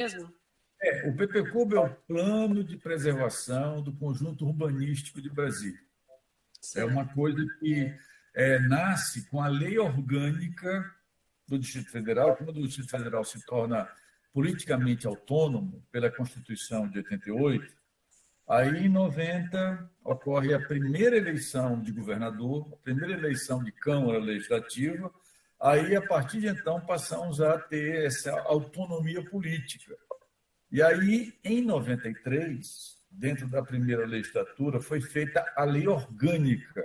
mesmo? O PPCUB é o Plano de Preservação do Conjunto Urbanístico de Brasília. É uma Certo. coisa que nasce com a lei orgânica do Distrito Federal. Quando o Distrito Federal se torna politicamente autônomo pela Constituição de 88, aí em 90 ocorre a primeira eleição de governador, a primeira eleição de Câmara Legislativa. Aí, a partir de então, passamos a ter essa autonomia política. E aí, em 93, dentro da primeira legislatura, foi feita a lei orgânica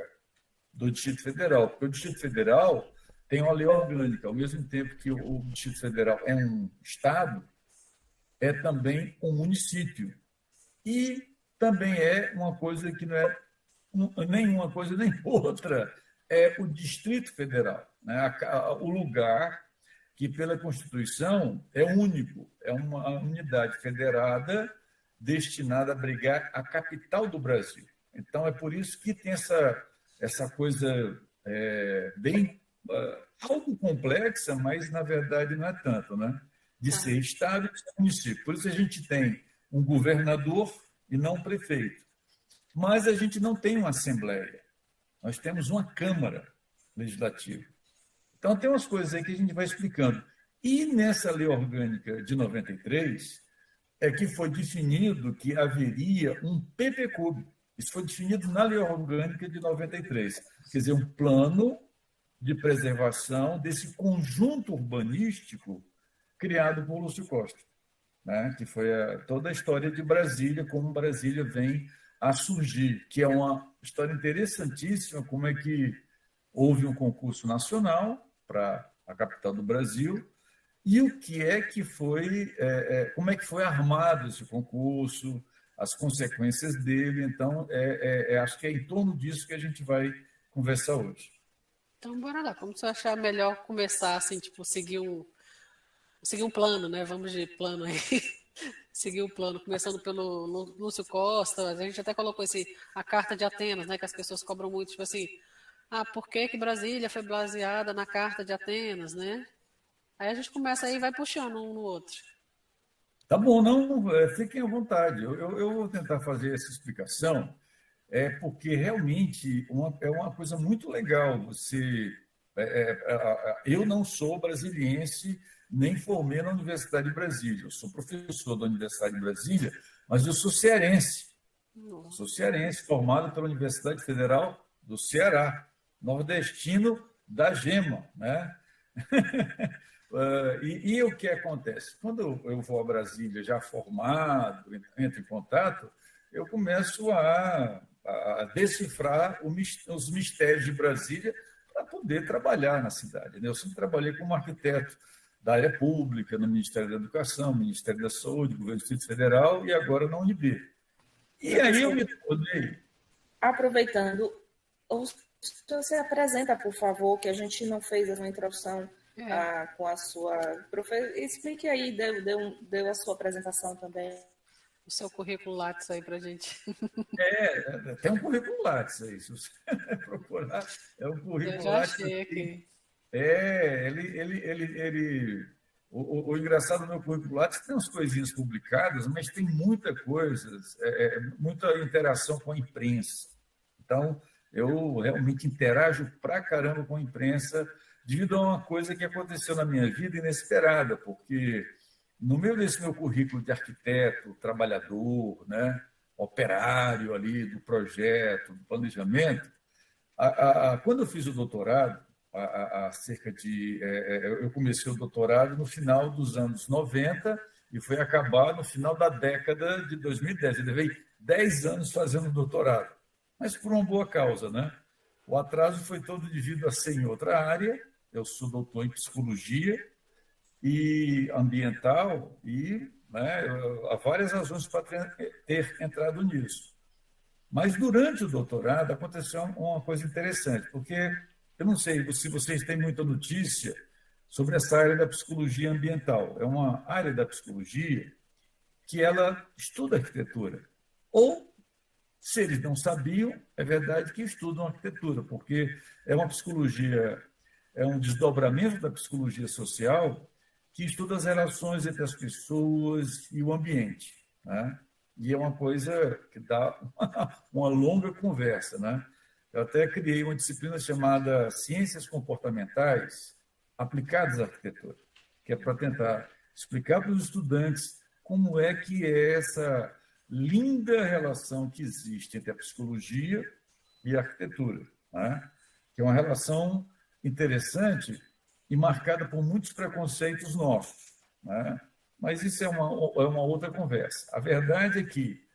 do Distrito Federal, porque o Distrito Federal tem uma lei orgânica, ao mesmo tempo que o Distrito Federal é um estado, é também um município. E também é uma coisa que não é nem uma coisa nem outra, é o Distrito Federal, né? O lugar que, pela Constituição, é único, é uma unidade federada destinada a abrigar a capital do Brasil. Então, é por isso que tem essa coisa bem algo complexa, mas, na verdade, não é tanto, né? De Tá. ser Estado e de ser município. Por isso a gente tem um governador e não um prefeito. Mas a gente não tem uma Assembleia, nós temos uma Câmara Legislativa. Então, tem umas coisas aí que a gente vai explicando. E nessa lei orgânica de 93, é que foi definido que haveria um PPCUB. Isso foi definido na lei orgânica de 93. Quer dizer, um plano de preservação desse conjunto urbanístico criado por Lúcio Costa, né? Que foi toda a história de Brasília, como Brasília vem a surgir, que é uma história interessantíssima, como é que houve um concurso nacional para a capital do Brasil, e o que foi, como é que foi armado esse concurso, as consequências dele. Então, acho que é em torno disso que a gente vai conversar hoje. Então, bora lá. Como você achar melhor começar, assim, tipo, seguir um plano, né? Vamos de plano aí. Seguir o plano, começando pelo Lúcio Costa. A gente até colocou a Carta de Atenas, né? Que as pessoas cobram muito, tipo assim, por que que Brasília foi baseada na Carta de Atenas, né? Aí a gente começa aí e vai puxando um no outro. Tá bom, não, fiquem à vontade. Eu vou tentar fazer essa explicação, porque realmente é uma coisa muito legal. Eu não sou brasiliense, nem formei na Universidade de Brasília. Eu sou professor da Universidade de Brasília, mas eu sou cearense. Sou cearense, formado pela Universidade Federal do Ceará, nordestino da Gema, né? E o que acontece? Quando eu vou a Brasília já formado, entro em contato, eu começo a decifrar os mistérios de Brasília para poder trabalhar na cidade, né? Eu sempre trabalhei como arquiteto da área pública, no Ministério da Educação, Ministério da Saúde, Governo do Distrito Federal e agora na UNB. E aí eu me tornei. Aproveitando, você apresenta, por favor, que a gente não fez uma introdução com a sua professora. Explique aí, deu a sua apresentação também. O seu currículo Lattes aí para a gente. Tem um currículo Lattes aí, se você procurar, é um Eu currículo já Lattes. achei aqui. O engraçado do meu currículo Lattes tem umas coisinhas publicadas, mas tem muita coisa, muita interação com a imprensa. Então, eu realmente interajo pra caramba com a imprensa devido a uma coisa que aconteceu na minha vida inesperada, porque no meio desse meu currículo de arquiteto, trabalhador, né, operário ali do projeto, do planejamento, quando eu fiz o doutorado, há cerca de. Eu comecei o doutorado no final dos anos 90 e foi acabar no final da década de 2010. Eu levei 10 anos fazendo doutorado, mas por uma boa causa, né? O atraso foi todo devido a ser em outra área. Eu sou doutor em psicologia e ambiental e, né, há várias razões para ter entrado nisso. Mas durante o doutorado aconteceu uma coisa interessante, porque eu não sei se vocês têm muita notícia sobre essa área da psicologia ambiental. É uma área da psicologia que ela estuda arquitetura. Ou, se eles não sabiam, é verdade que estudam arquitetura, porque é uma psicologia, é um desdobramento da psicologia social que estuda as relações entre as pessoas e o ambiente, né? E é uma coisa que dá uma longa conversa, né? Eu até criei uma disciplina chamada Ciências Comportamentais aplicadas à arquitetura, que é para tentar explicar para os estudantes como é que é essa linda relação que existe entre a psicologia e a arquitetura, né? Que é uma relação interessante e marcada por muitos preconceitos nossos, né? Mas isso é uma outra conversa. A verdade é que,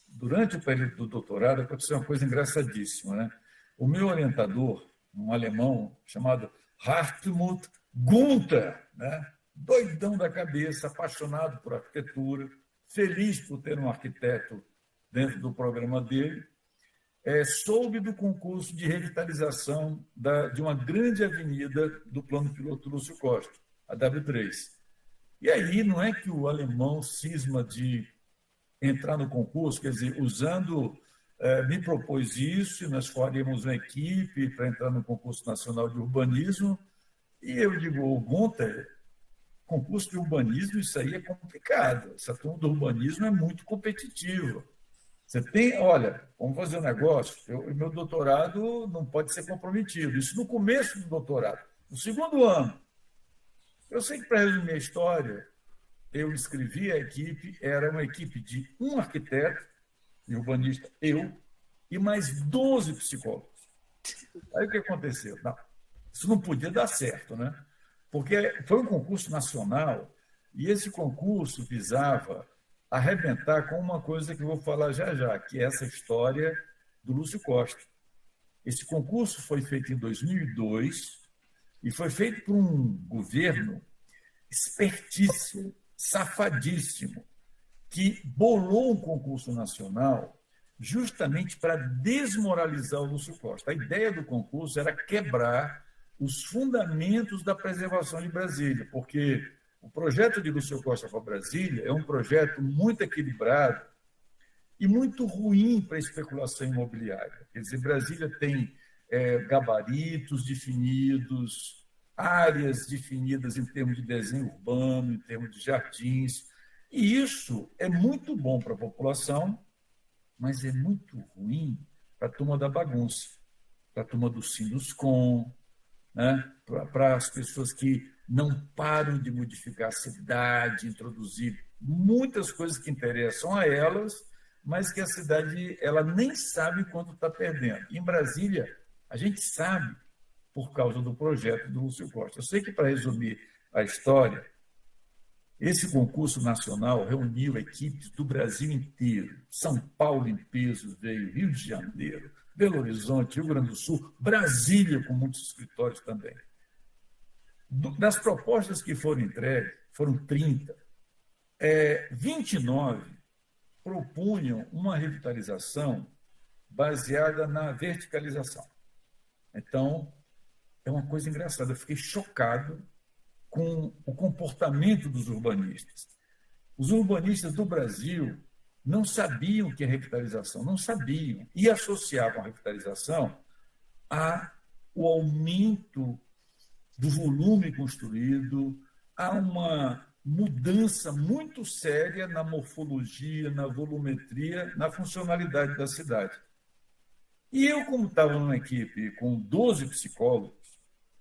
durante o período do doutorado, aconteceu uma coisa engraçadíssima, né? O meu orientador, um alemão chamado Hartmut Gunther, né? Doidão da cabeça, apaixonado por arquitetura, feliz por ter um arquiteto dentro do programa dele, soube do concurso de revitalização de uma grande avenida do plano piloto Lúcio Costa, a W3. E aí não é que o alemão cisma de entrar no concurso, quer dizer, me propôs isso, e nós faríamos uma equipe para entrar no concurso nacional de urbanismo, e eu digo, Gunther, concurso de urbanismo, isso aí é complicado, essa turma do urbanismo é muito competitiva. Você tem, olha, vamos fazer um negócio, meu doutorado não pode ser comprometido, isso no começo do doutorado. No segundo ano, eu sei que, para resumir a história, eu escrevi a equipe, era uma equipe de um arquiteto e urbanista, eu, e mais 12 psicólogos. Aí o que aconteceu? Não, isso não podia dar certo, né? Porque foi um concurso nacional e esse concurso visava arrebentar com uma coisa que eu vou falar já, que é essa história do Lúcio Costa. Esse concurso foi feito em 2002 e foi feito por um governo espertíssimo, safadíssimo, que bolou um concurso nacional justamente para desmoralizar o Lúcio Costa. A ideia do concurso era quebrar os fundamentos da preservação de Brasília, porque o projeto de Lúcio Costa para Brasília é um projeto muito equilibrado e muito ruim para a especulação imobiliária. Quer dizer, Brasília tem gabaritos definidos, áreas definidas em termos de desenho urbano, em termos de jardins, e isso é muito bom para a população, mas é muito ruim para a turma da bagunça, para a turma dos Sinduscom, né? Para as pessoas que não param de modificar a cidade, introduzir muitas coisas que interessam a elas, mas que a cidade ela nem sabe quando está perdendo. Em Brasília, a gente sabe por causa do projeto do Lúcio Costa. Eu sei que, para resumir a história, esse concurso nacional reuniu equipes do Brasil inteiro. São Paulo em peso veio, Rio de Janeiro, Belo Horizonte, Rio Grande do Sul, Brasília, com muitos escritórios também. Das propostas que foram entregues, foram 30, 29 propunham uma revitalização baseada na verticalização. Então, é uma coisa engraçada, eu fiquei chocado com o comportamento dos urbanistas. Os urbanistas do Brasil não sabiam o que é revitalização, não sabiam, e associavam a revitalização ao aumento do volume construído, a uma mudança muito séria na morfologia, na volumetria, na funcionalidade da cidade. E eu, como estava numa equipe com 12 psicólogos,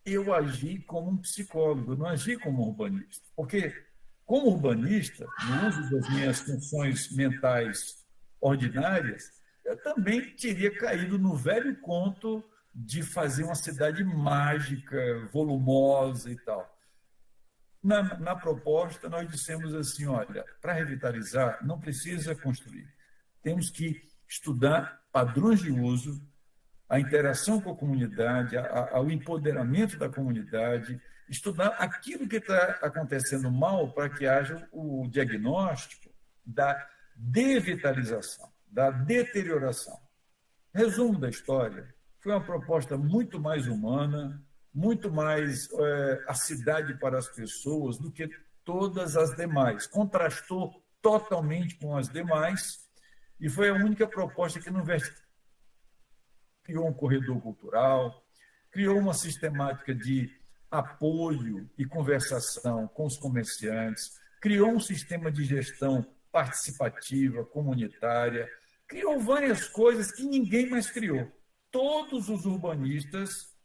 eu agi como um psicólogo, eu não agi como um urbanista. Porque, como urbanista, no uso das minhas funções mentais ordinárias, eu também teria caído no velho conto de fazer uma cidade mágica, volumosa e tal. Na proposta, nós dissemos assim, olha, para revitalizar, não precisa construir. Temos que estudar padrões de uso, a interação com a comunidade, ao empoderamento da comunidade, estudar aquilo que está acontecendo mal para que haja o diagnóstico da devitalização, da deterioração. Resumo da história, foi uma proposta muito mais humana, muito mais a cidade para as pessoas do que todas as demais. Contrastou totalmente com as demais e foi a única proposta que não criou um corredor cultural, criou uma sistemática de apoio e conversação com os comerciantes, criou um sistema de gestão participativa, comunitária, criou várias coisas que ninguém mais criou. Todos os urbanistas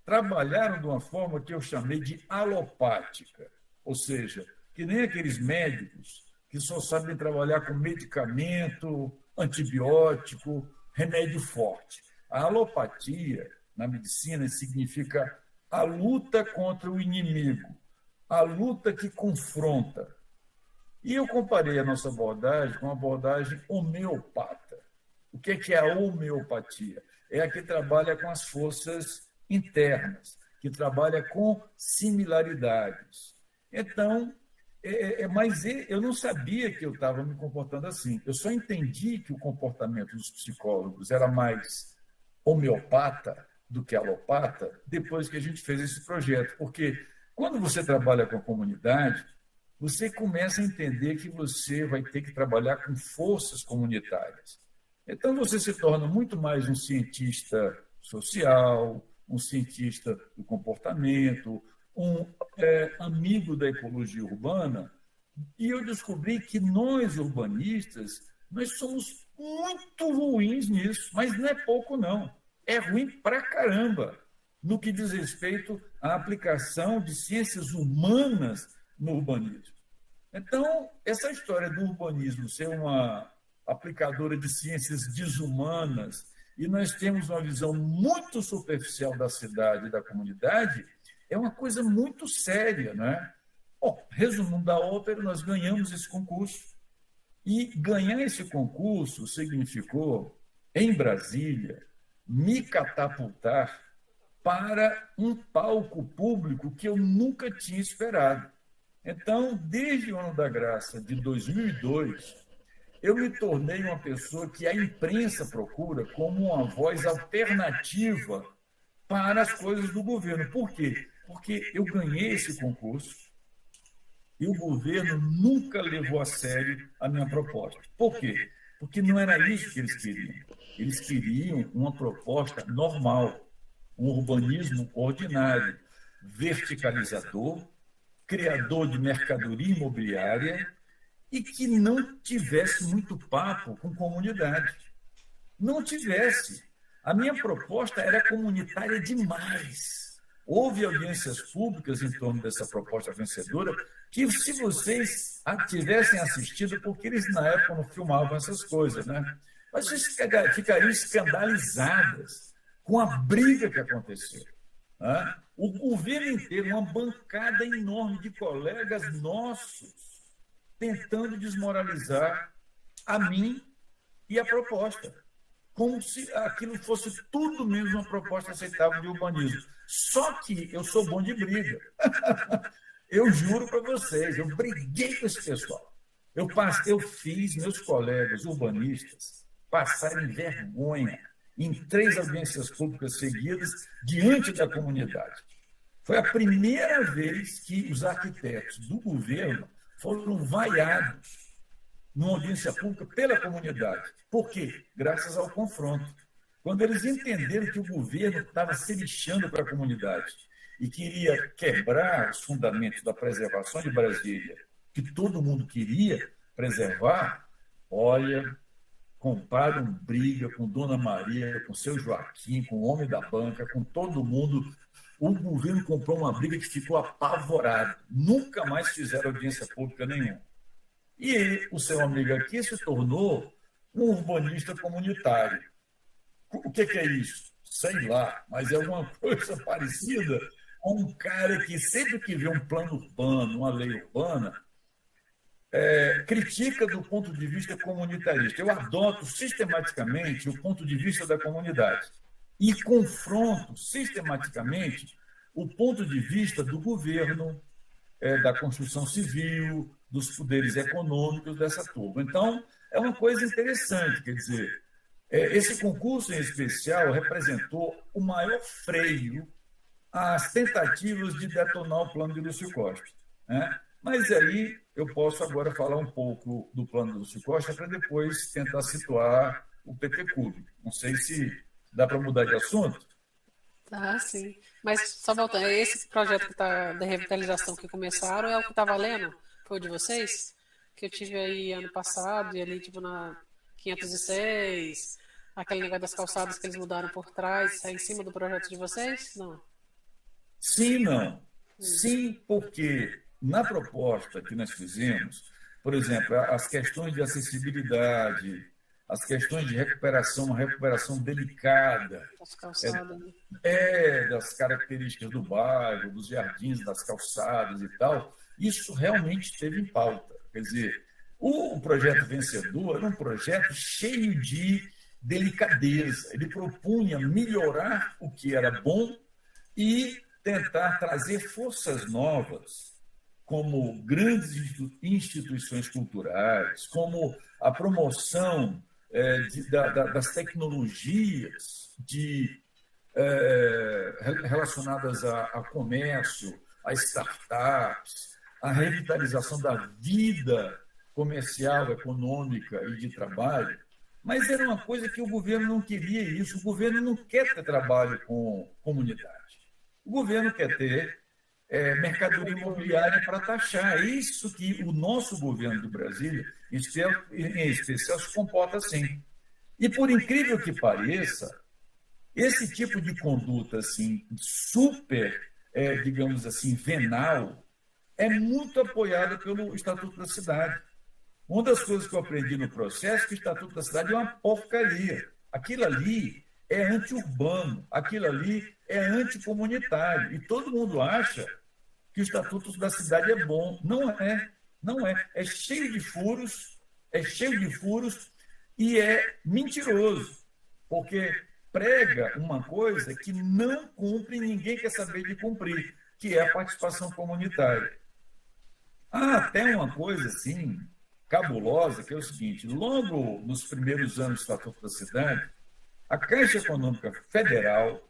trabalharam de uma forma que eu chamei de alopática, ou seja, que nem aqueles médicos que só sabem trabalhar com medicamento, antibiótico, remédio forte. A alopatia, na medicina, significa a luta contra o inimigo, a luta que confronta. E eu comparei a nossa abordagem com a abordagem homeopata. O que é a homeopatia? É a que trabalha com as forças internas, que trabalha com similaridades. Então, mas eu não sabia que eu estava me comportando assim. Eu só entendi que o comportamento dos psicólogos era mais homeopata do que alopata depois que a gente fez esse projeto. Porque quando você trabalha com a comunidade, você começa a entender que você vai ter que trabalhar com forças comunitárias. Então, você se torna muito mais um cientista social, um cientista do comportamento, um amigo da ecologia urbana, e eu descobri que nós, urbanistas, nós somos muito ruins nisso, mas não é pouco, não. É ruim pra caramba no que diz respeito à aplicação de ciências humanas no urbanismo. Então, essa história do urbanismo ser uma aplicadora de ciências desumanas e nós temos uma visão muito superficial da cidade e da comunidade, é uma coisa muito séria, né? Bom, resumindo da ópera, nós ganhamos esse concurso. E ganhar esse concurso significou, em Brasília, me catapultar para um palco público que eu nunca tinha esperado. Então, desde o Ano da Graça de 2002, eu me tornei uma pessoa que a imprensa procura como uma voz alternativa para as coisas do governo. Por quê? Porque eu ganhei esse concurso e o governo nunca levou a sério a minha proposta. Por quê? Porque não era isso que eles queriam. Eles queriam uma proposta normal, um urbanismo ordinário, verticalizador, criador de mercadoria imobiliária e que não tivesse muito papo com comunidade. Não tivesse. A minha proposta era comunitária demais. Houve audiências públicas em torno dessa proposta vencedora que, se vocês tivessem assistido, porque eles na época não filmavam essas coisas, né? Mas vocês ficariam escandalizadas com a briga que aconteceu. Né? O governo inteiro, uma bancada enorme de colegas nossos, tentando desmoralizar a mim e a proposta, como se aquilo fosse tudo menos uma proposta aceitável de urbanismo. Só que eu sou bom de briga. Eu juro para vocês, eu briguei com esse pessoal. Eu fiz meus colegas urbanistas passarem vergonha em 3 audiências públicas seguidas diante da comunidade. Foi a primeira vez que os arquitetos do governo foram vaiados numa audiência pública pela comunidade. Por quê? Graças ao confronto. Quando eles entenderam que o governo estava se lixando para a comunidade e queria quebrar os fundamentos da preservação de Brasília, que todo mundo queria preservar, olha, compraram briga com Dona Maria, com seu Joaquim, com o homem da banca, com todo mundo. O governo comprou uma briga que ficou apavorado. Nunca mais fizeram audiência pública nenhuma. E ele, o seu amigo aqui, se tornou um urbanista comunitário. O que é isso? Sei lá, mas é uma coisa parecida com um cara que sempre que vê um plano urbano, uma lei urbana, critica do ponto de vista comunitarista. Eu adoto sistematicamente o ponto de vista da comunidade e confronto sistematicamente o ponto de vista do governo, da construção civil, dos poderes econômicos dessa turma. Então, é uma coisa interessante, quer dizer, esse concurso em especial representou o maior freio às tentativas de detonar o plano de Lúcio Costa, né? Mas aí eu posso agora falar um pouco do plano do Lúcio Costa para depois tentar situar o PT Clube. Não sei se dá para mudar de assunto. Ah, sim. Mas, só voltando, esse projeto que tá, da revitalização que começaram é o que está valendo? Foi o de vocês? Que eu tive aí ano passado, e ali, tipo, na 506, aquele negócio das calçadas que eles mudaram por trás, é em cima do projeto de vocês? Não. Sim, não. Sim, porque na proposta que nós fizemos, por exemplo, as questões de acessibilidade, as questões de recuperação, uma recuperação delicada, As calçadas, né? das características do bairro, dos jardins, das calçadas e tal, isso realmente esteve em pauta. Quer dizer, o projeto Vencedor era um projeto cheio de delicadeza. Ele propunha melhorar o que era bom e tentar trazer forças novas, como grandes instituições culturais, como a promoção das tecnologias relacionadas a comércio, a startups, a revitalização da vida comercial, econômica e de trabalho. Mas era uma coisa que o governo não queria isso. O governo não quer ter trabalho com comunidade. O governo quer ter mercadoria imobiliária para taxar. É isso que o nosso governo do Brasil, em especial, se comporta assim. E, por incrível que pareça, esse tipo de conduta assim, super, digamos assim, venal, é muito apoiada pelo Estatuto da Cidade. Uma das coisas que eu aprendi no processo é que o Estatuto da Cidade é uma porcaria. Aquilo ali é anti-urbano, aquilo ali é anticomunitário. E todo mundo acha que o Estatuto da Cidade é bom. Não é, não é. É cheio de furos, e é mentiroso, porque prega uma coisa que não cumpre e ninguém quer saber de cumprir, que é a participação comunitária. Há até uma coisa assim cabulosa, que é o seguinte: logo nos primeiros anos do Estatuto da Cidade, a Caixa Econômica Federal,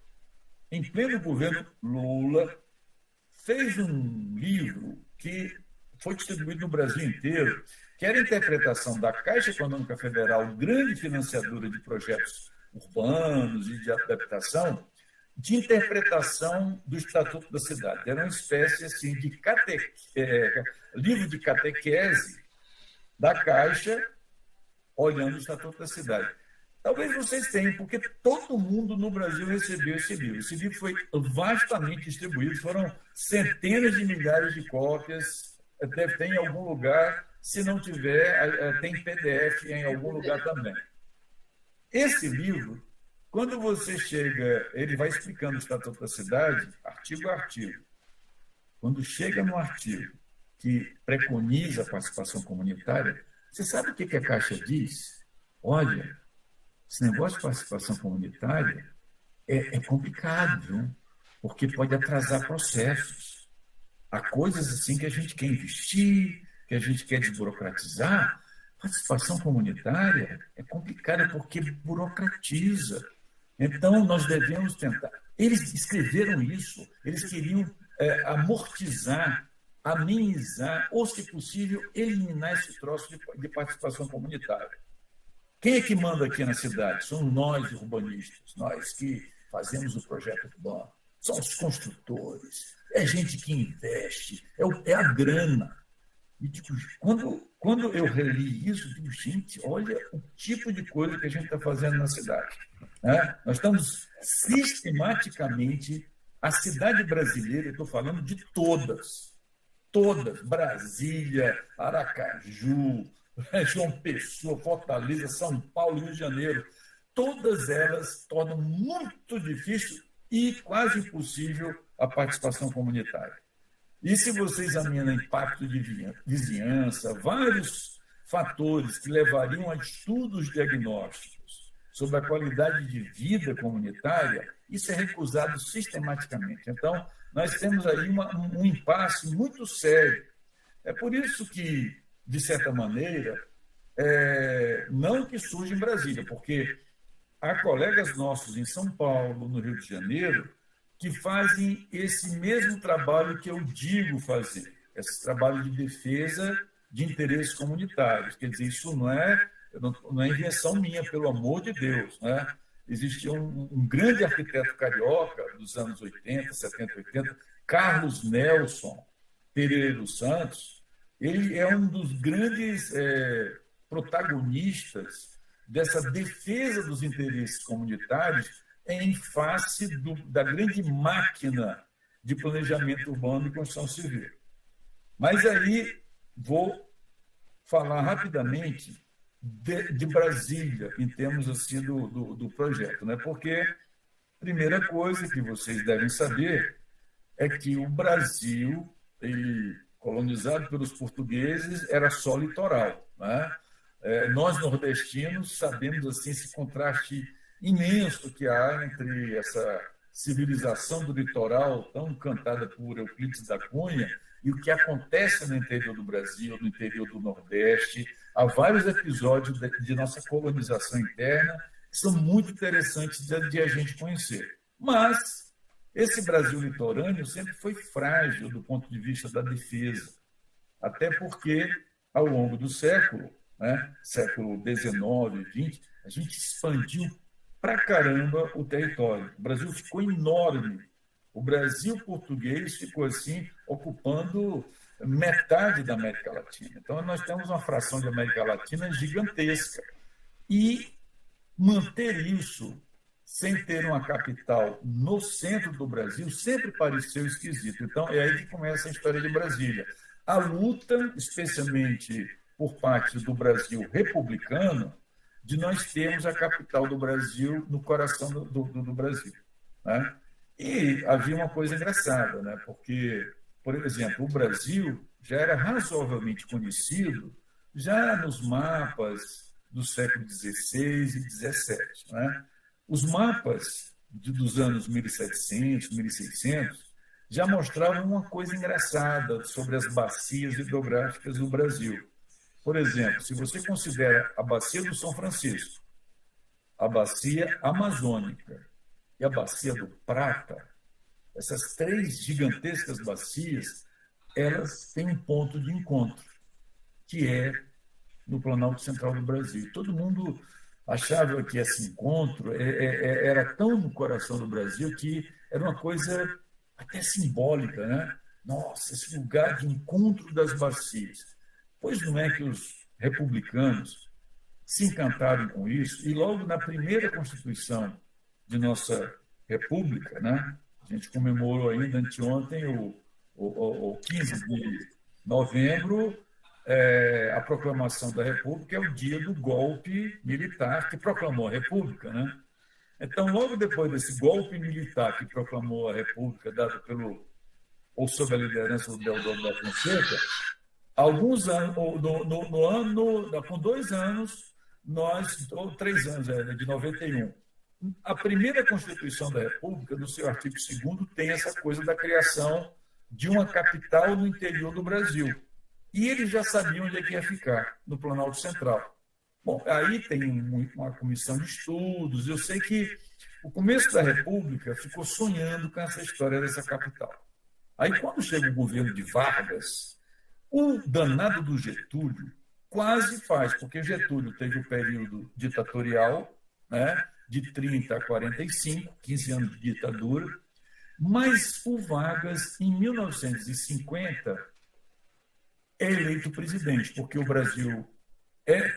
em pleno governo Lula, fez um livro que foi distribuído no Brasil inteiro, que era a interpretação da Caixa Econômica Federal, grande financiadora de projetos urbanos e de adaptação, de interpretação do Estatuto da Cidade. Era uma espécie assim, de livro de catequese da Caixa, olhando o Estatuto da Cidade. Talvez vocês tenham, porque todo mundo no Brasil recebeu esse livro. Esse livro foi vastamente distribuído, foram centenas de milhares de cópias, deve ter em algum lugar, se não tiver, tem PDF em algum lugar também. Esse livro, quando você chega, ele vai explicando o Estatuto da Cidade, artigo a artigo. Quando chega no artigo que preconiza a participação comunitária, você sabe o que a Caixa diz? Olha, esse negócio de participação comunitária é complicado, viu? Porque pode atrasar processos. Há coisas assim que a gente quer investir, que a gente quer desburocratizar. Participação comunitária é complicada porque burocratiza. Então, nós devemos tentar. Eles escreveram isso, eles queriam amortizar, amenizar, ou, se possível, eliminar esse troço de participação comunitária. Quem é que manda aqui na cidade? Somos nós, urbanistas, nós que fazemos o projeto urbano. São os construtores, é gente que investe, é a grana. E digo, quando eu reli isso, digo, gente, olha o tipo de coisa que a gente está fazendo na cidade. Né? Nós estamos sistematicamente, a cidade brasileira, eu estou falando de todas, Brasília, Aracaju, João Pessoa, Fortaleza, São Paulo, Rio de Janeiro, todas elas tornam muito difícil e quase impossível a participação comunitária. E se você examina impacto de vizinhança, vários fatores que levariam a estudos diagnósticos sobre a qualidade de vida comunitária, isso é recusado sistematicamente. Então, nós temos aí um impasse muito sério. É por isso que, de certa maneira, não que surge em Brasília, porque há colegas nossos em São Paulo, no Rio de Janeiro, que fazem esse mesmo trabalho que eu digo fazer, esse trabalho de defesa de interesses comunitários. Quer dizer, isso não é invenção minha, pelo amor de Deus. Né? existia um grande arquiteto carioca dos anos 80, 70, 80, Carlos Nelson Pereira dos Santos. Ele é um dos grandes protagonistas dessa defesa dos interesses comunitários em face da grande máquina de planejamento urbano e construção civil. Mas aí vou falar rapidamente de Brasília, em termos assim do projeto, né? Porque primeira coisa que vocês devem saber é que o Brasil, colonizado pelos portugueses, era só litoral, né? Nós, nordestinos, sabemos assim esse contraste imenso que há entre essa civilização do litoral, tão cantada por Euclides da Cunha, e o que acontece no interior do Brasil, no interior do Nordeste. Há vários episódios de nossa colonização interna que são muito interessantes de a gente conhecer. Mas esse Brasil litorâneo sempre foi frágil do ponto de vista da defesa, até porque, ao longo do século, né, século XIX, XX, a gente expandiu pra caramba o território. O Brasil ficou enorme. O Brasil português ficou assim, ocupando metade da América Latina. Então, nós temos uma fração de América Latina gigantesca. E manter isso sem ter uma capital no centro do Brasil sempre pareceu esquisito. Então, é aí que começa a história de Brasília. A luta, especialmente por parte do Brasil republicano, de nós termos a capital do Brasil no coração do Brasil, né? E havia uma coisa engraçada, né? Porque, por exemplo, o Brasil já era razoavelmente conhecido já nos mapas do século XVI e XVII, né? Os mapas dos anos 1700, 1600 já mostravam uma coisa engraçada sobre as bacias hidrográficas do Brasil. Por exemplo, se você considera a bacia do São Francisco, a bacia amazônica e a bacia do Prata, essas três gigantescas bacias, elas têm um ponto de encontro, que é no Planalto Central do Brasil. Todo mundo achava que esse encontro era tão no coração do Brasil que era uma coisa até simbólica, né? Nossa, esse lugar de encontro das bacias. Pois não é que os republicanos se encantaram com isso, e logo na primeira Constituição de nossa República, né, a gente comemorou ainda anteontem, o 15 de novembro, a proclamação da República, é o dia do golpe militar que proclamou a República, né? Então, logo depois desse golpe militar que proclamou a República, dado ou sob a liderança do Deodoro da Fonseca, alguns anos, com 2 anos, ou 3 anos, de 91, a primeira Constituição da República, no seu artigo 2º, tem essa coisa da criação de uma capital no interior do Brasil. E eles já sabiam onde é que ia ficar, no Planalto Central. Bom, aí tem uma comissão de estudos. Eu sei que o começo da República ficou sonhando com essa história dessa capital. Aí, quando chega o governo de Vargas, o danado do Getúlio quase faz, porque Getúlio teve o período ditatorial, né, de 30 a 45, 15 anos de ditadura, mas o Vargas, em 1950, é eleito presidente, porque o Brasil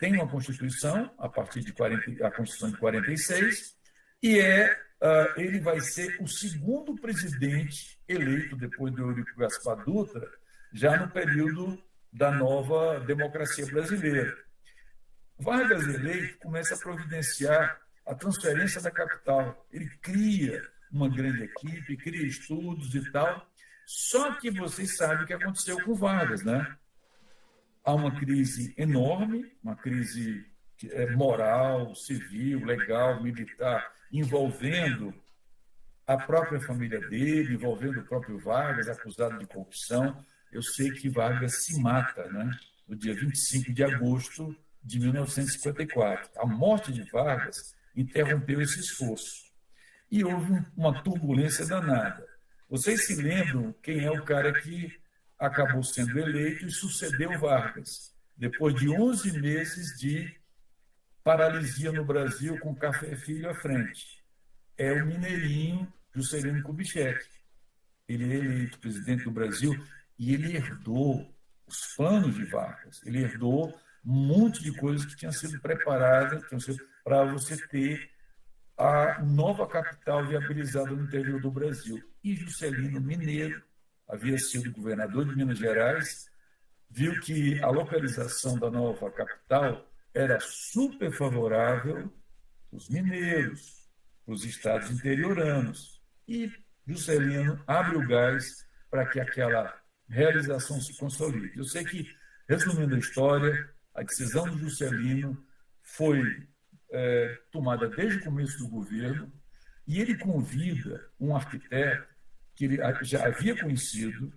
tem uma Constituição, a partir a Constituição de 46, e ele vai ser o segundo presidente eleito, depois do Eurico Gaspar Dutra, já no período da nova democracia brasileira. Vargas, eleito, começa a providenciar a transferência da capital. Ele cria uma grande equipe, cria estudos e tal, só que vocês sabem o que aconteceu com Vargas, né? Há uma crise enorme, uma crise moral, civil, legal, militar, envolvendo a própria família dele, envolvendo o próprio Vargas, acusado de corrupção. Eu sei que Vargas se mata, né, no dia 25 de agosto de 1954. A morte de Vargas interrompeu esse esforço. E houve uma turbulência danada. Vocês se lembram quem é o cara que acabou sendo eleito e sucedeu Vargas, depois de 11 meses de paralisia no Brasil com Café Filho à frente. É o mineirinho Juscelino Kubitschek. Ele é eleito presidente do Brasil e ele herdou os planos de Vargas. Ele herdou um monte de coisas que tinham sido preparadas para você ter a nova capital viabilizada no interior do Brasil. E Juscelino, mineiro, havia sido governador de Minas Gerais, viu que a localização da nova capital era super favorável para os mineiros, para os estados interioranos. E Juscelino abre o gás para que aquela realização se consolide. Eu sei que, resumindo a história, a decisão do Juscelino foi tomada desde o começo do governo e ele convida um arquiteto que ele já havia conhecido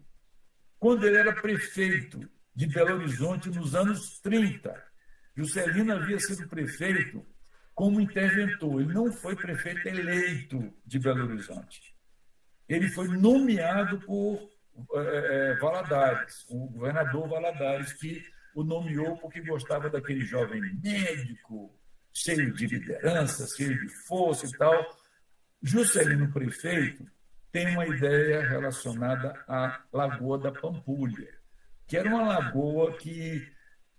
quando ele era prefeito de Belo Horizonte nos anos 30. Juscelino havia sido prefeito como interventor, ele não foi prefeito eleito de Belo Horizonte. Ele foi nomeado por Valadares, o governador Valadares, que o nomeou porque gostava daquele jovem médico, cheio de liderança, cheio de força e tal. Juscelino, prefeito, tem uma ideia relacionada à Lagoa da Pampulha, que era uma lagoa que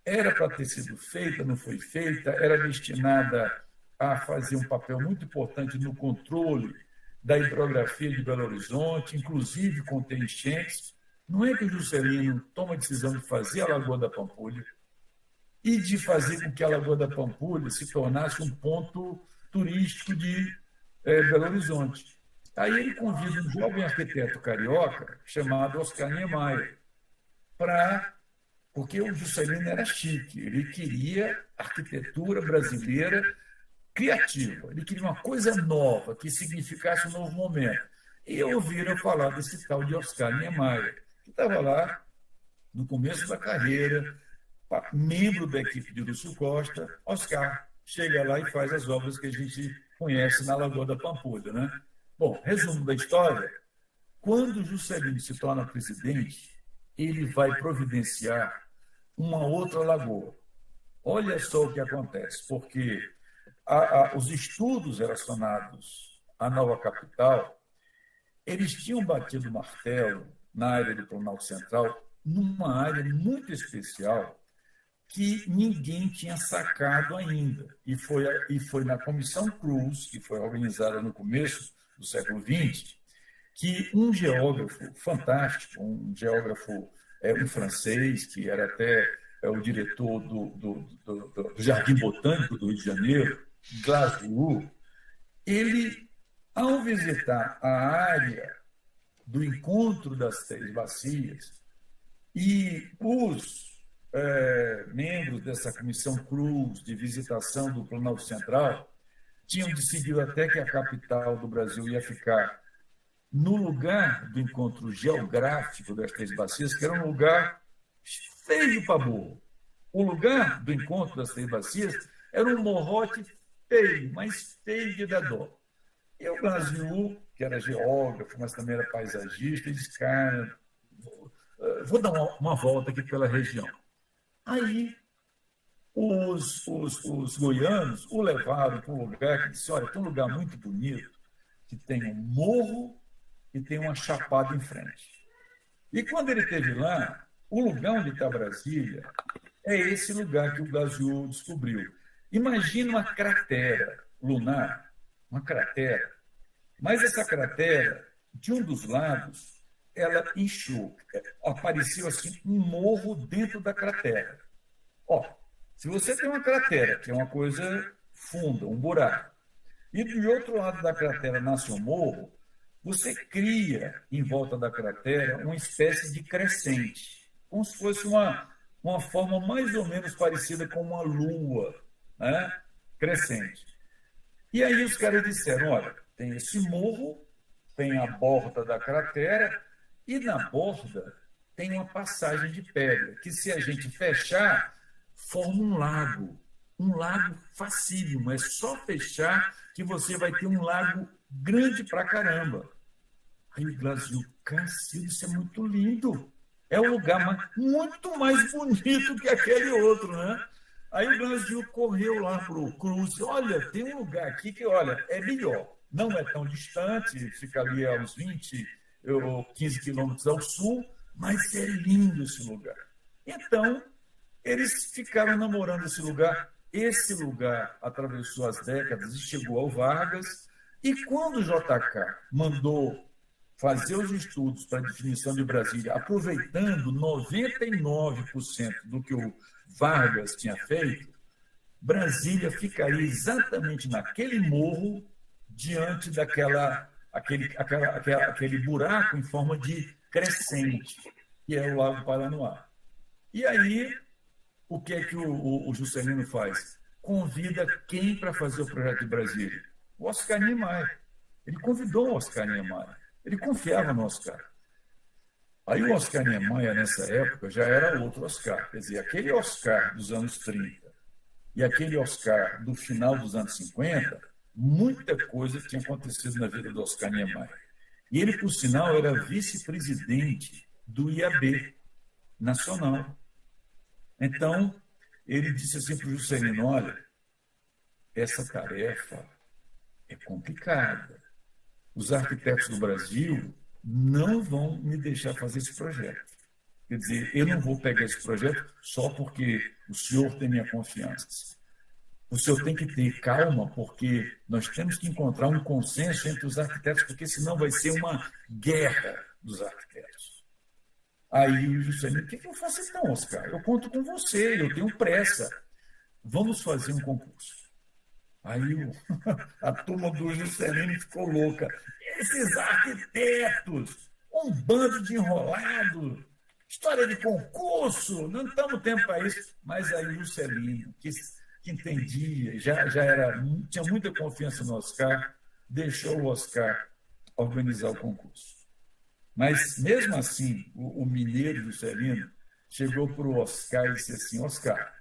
era para ter sido feita, não foi feita, era destinada a fazer um papel muito importante no controle da hidrografia de Belo Horizonte, inclusive conter enchentes. Não é que o Juscelino toma a decisão de fazer a Lagoa da Pampulha e de fazer com que a Lagoa da Pampulha se tornasse um ponto turístico de Belo Horizonte. Aí ele convida um jovem arquiteto carioca chamado Oscar Niemeyer, porque o Juscelino era chique, ele queria arquitetura brasileira criativa, ele queria uma coisa nova, que significasse um novo momento. E ouviram falar desse tal de Oscar Niemeyer, que estava lá no começo da carreira, membro da equipe de Lúcio Costa. Oscar chega lá e faz as obras que a gente conhece na Lagoa da Pampulha, né? Bom, resumo da história, quando Juscelino se torna presidente, ele vai providenciar uma outra lagoa. Olha só o que acontece, porque os estudos relacionados à nova capital, eles tinham batido o martelo na área do Planalto Central, numa área muito especial que ninguém tinha sacado ainda. E foi na Comissão Cruz, que foi organizada no começo do século XX, que um geógrafo fantástico, um geógrafo, um francês, que era até o diretor do Jardim Botânico do Rio de Janeiro, Glasgow, ele, ao visitar a área do encontro das Três Bacias, e os membros dessa Comissão Cruz de visitação do Planalto Central tinham decidido até que a capital do Brasil ia ficar no lugar do encontro geográfico das Três Bacias, que era um lugar feio para burro. O lugar do encontro das Três Bacias era um morrote feio, mas feio de dar dó. E o Glasgow, que era geógrafo, mas também era paisagista, disse, cara, vou dar uma volta aqui pela região. Aí, os goianos o levaram para um lugar que disse, olha, tem um lugar muito bonito, que tem um morro e tem uma chapada em frente. E quando ele esteve lá, o lugar onde está Brasília é esse lugar que o Glasgow descobriu. Imagina uma cratera lunar, uma cratera, mas essa cratera, de um dos lados, ela inchou, apareceu assim um morro dentro da cratera. Se você tem uma cratera, que é uma coisa funda, um buraco, e do outro lado da cratera nasce um morro, você cria em volta da cratera uma espécie de crescente, como se fosse uma forma mais ou menos parecida com uma lua, né? Crescente. E aí os caras disseram, olha, tem esse morro, tem a borda da cratera, e na borda tem uma passagem de pedra, que se a gente fechar, forma um lago facílimo, é só fechar que você vai ter um lago grande pra caramba. Aí o Glasgow, Cacildo, isso é muito lindo, é um lugar muito mais bonito que aquele outro, né? Aí o Brasil correu lá para o Cruz. Olha, tem um lugar aqui que, olha, é melhor. Não é tão distante, fica ali a uns 20 ou 15 quilômetros ao sul, mas é lindo esse lugar. Então, eles ficaram namorando esse lugar. Esse lugar atravessou as décadas e chegou ao Vargas. E quando o JK mandou fazer os estudos para a definição de Brasília, aproveitando 99% do que o Vargas tinha feito, Brasília ficaria exatamente naquele morro, diante aquele buraco em forma de crescente, que é o Lago Paranoá. E aí, o que é que o Juscelino faz? Convida quem para fazer o projeto de Brasília? O Oscar Niemeyer. Ele convidou o Oscar Niemeyer. Ele confiava no Oscar. Aí o Oscar Niemeyer, nessa época, já era outro Oscar. Quer dizer, aquele Oscar dos anos 30 e aquele Oscar do final dos anos 50, muita coisa tinha acontecido na vida do Oscar Niemeyer. E ele, por sinal, era vice-presidente do IAB nacional. Então, ele disse assim para o Juscelino, olha, essa tarefa é complicada. Os arquitetos do Brasil não vão me deixar fazer esse projeto. Quer dizer, eu não vou pegar esse projeto só porque o senhor tem minha confiança. O senhor tem que ter calma, porque nós temos que encontrar um consenso entre os arquitetos, porque senão vai ser uma guerra dos arquitetos. Aí o Juscelino, o que eu faço então, Oscar? Eu conto com você, eu tenho pressa. Vamos fazer um concurso. Aí a turma do Juscelino ficou louca. Esses arquitetos, um bando de enrolados, história de concurso, não estamos tempo para isso. Mas aí o Juscelino, que entendia, tinha muita confiança no Oscar, deixou o Oscar organizar o concurso. Mas, mesmo assim, o mineiro Juscelino chegou para o Oscar e disse assim, Oscar,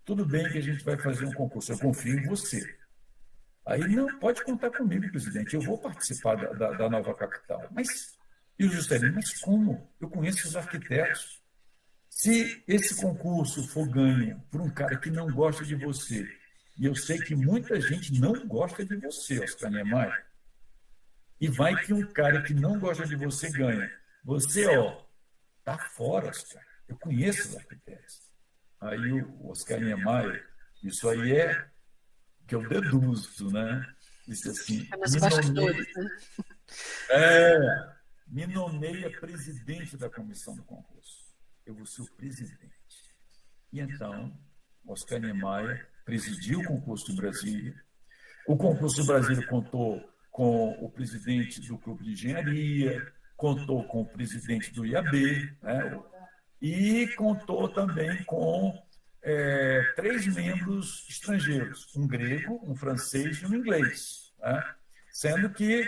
tudo bem que a gente vai fazer um concurso, eu confio em você. Aí, não, pode contar comigo, presidente, eu vou participar da nova capital. E o Juscelino, mas como? Eu conheço os arquitetos. Se esse concurso for ganho por um cara que não gosta de você, e eu sei que muita gente não gosta de você, Oscar Niemeyer, e vai que um cara que não gosta de você ganha. Você, tá fora, Oscar. Eu conheço os arquitetos. Aí o Oscar Niemeyer, isso aí é que eu deduzo, né? Disse assim, me nomeia presidente da comissão do concurso. Eu vou ser o presidente. E então, Oscar Niemeyer presidiu o concurso de Brasília. O concurso de Brasília contou com o presidente do Clube de Engenharia, contou com o presidente do IAB, né? E contou também com 3 membros estrangeiros, um grego, um francês e um inglês, né? Sendo que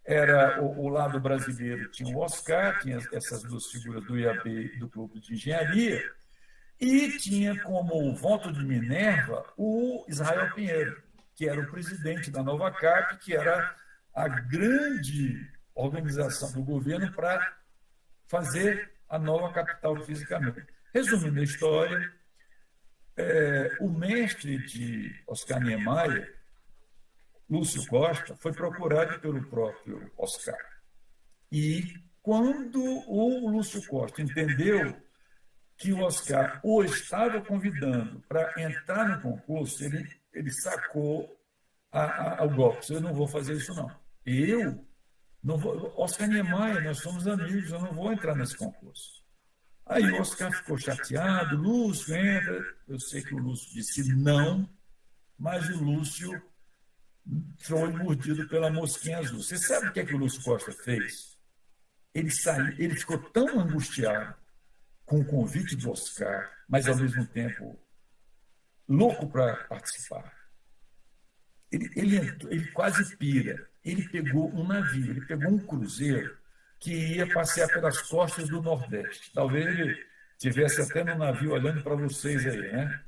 era o lado brasileiro, tinha o Oscar, tinha essas 2 figuras do IAB e do Clube de Engenharia, e tinha como voto de Minerva o Israel Pinheiro, que era o presidente da Nova Cap, que era a grande organização do governo para fazer a nova capital fisicamente. Resumindo a história, o mestre de Oscar Niemeyer, Lúcio Costa, foi procurado pelo próprio Oscar. E quando o Lúcio Costa entendeu que o Oscar o estava convidando para entrar no concurso, ele sacou o golpe. Eu não vou fazer isso, não. Eu não vou. Oscar Niemeyer, nós somos amigos, eu não vou entrar nesse concurso. Aí o Oscar ficou chateado, Lúcio, entra. Eu sei que o Lúcio disse não, mas o Lúcio foi mordido pela mosquinha azul. Você sabe o que é que o Lúcio Costa fez? Ele ficou tão angustiado com o convite do Oscar, mas ao mesmo tempo louco para participar. Ele quase pira. Ele pegou um navio, ele pegou um cruzeiro que ia passear pelas costas do Nordeste. Talvez ele estivesse até no navio olhando para vocês aí, né?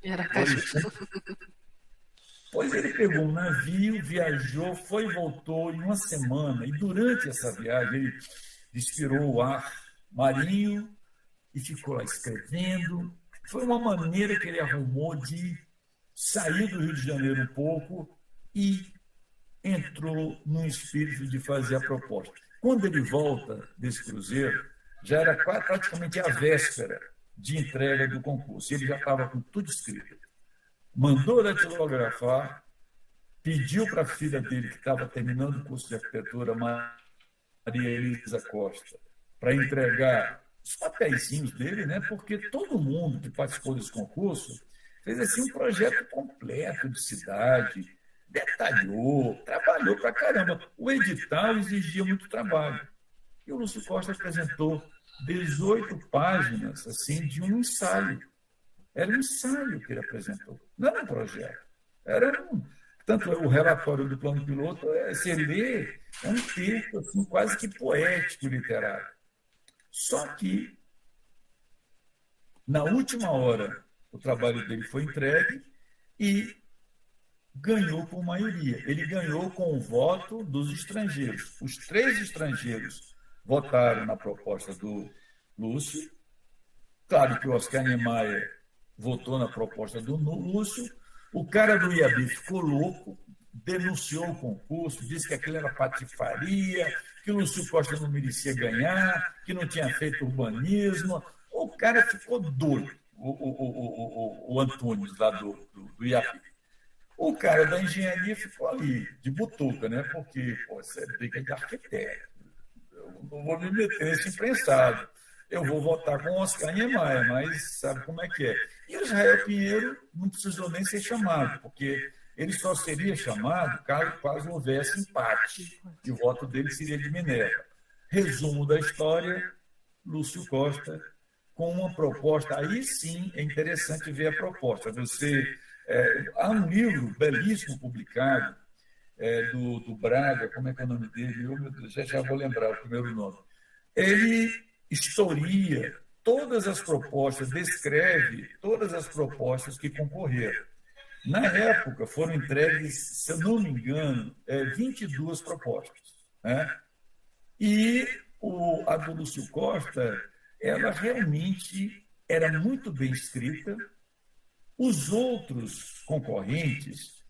Pois ele pegou um navio, viajou, foi e voltou em uma semana. E durante essa viagem ele respirou o ar marinho e ficou lá escrevendo, foi uma maneira que ele arrumou de sair do Rio de Janeiro um pouco e entrou num espírito de fazer a proposta. Quando ele volta desse cruzeiro, já era praticamente a véspera de entrega do concurso. Ele já estava com tudo escrito. Mandou datilografar, pediu para a filha dele, que estava terminando o curso de arquitetura, Maria Elisa Costa, para entregar os papeizinhos dele, né? Porque todo mundo que participou desse concurso fez assim, um projeto completo de cidade, detalhou, trabalhou para caramba. O edital exigia muito trabalho. E o Lúcio Costa apresentou 18 páginas assim, de um ensaio. Era um ensaio que ele apresentou, não era um projeto. Tanto o relatório do plano piloto, você lê, é um texto assim, quase que poético, literário. Só que, na última hora, o trabalho dele foi entregue e ganhou por maioria. Ele ganhou com o voto dos estrangeiros. Os 3 estrangeiros votaram na proposta do Lúcio. Claro que o Oscar Niemeyer votou na proposta do Lúcio. O cara do IAB ficou louco, denunciou o concurso, disse que aquilo era patifaria, que o Lúcio Costa não merecia ganhar, que não tinha feito urbanismo. O cara ficou doido, o Antunes, lá do IAB. O cara da engenharia ficou ali, de butuca, né? Porque você é briga de arquiteto. Eu não vou me meter nesse imprensado. Eu vou votar com o Oscar Niemeyer, mas sabe como é que é. E o Israel Pinheiro não precisou nem ser chamado, porque ele só seria chamado caso houvesse empate, e o voto dele seria de Minerva. Resumo da história, Lúcio Costa, com uma proposta, aí sim é interessante ver a proposta. Há um livro belíssimo publicado do Braga, como é que é o nome dele? Já vou lembrar o primeiro nome. Ele historia todas as propostas, descreve todas as propostas que concorreram. Na época, foram entregues, se eu não me engano, 22 propostas. Né? E a do Lúcio Costa, ela realmente era muito bem escrita. Os outros concorrentes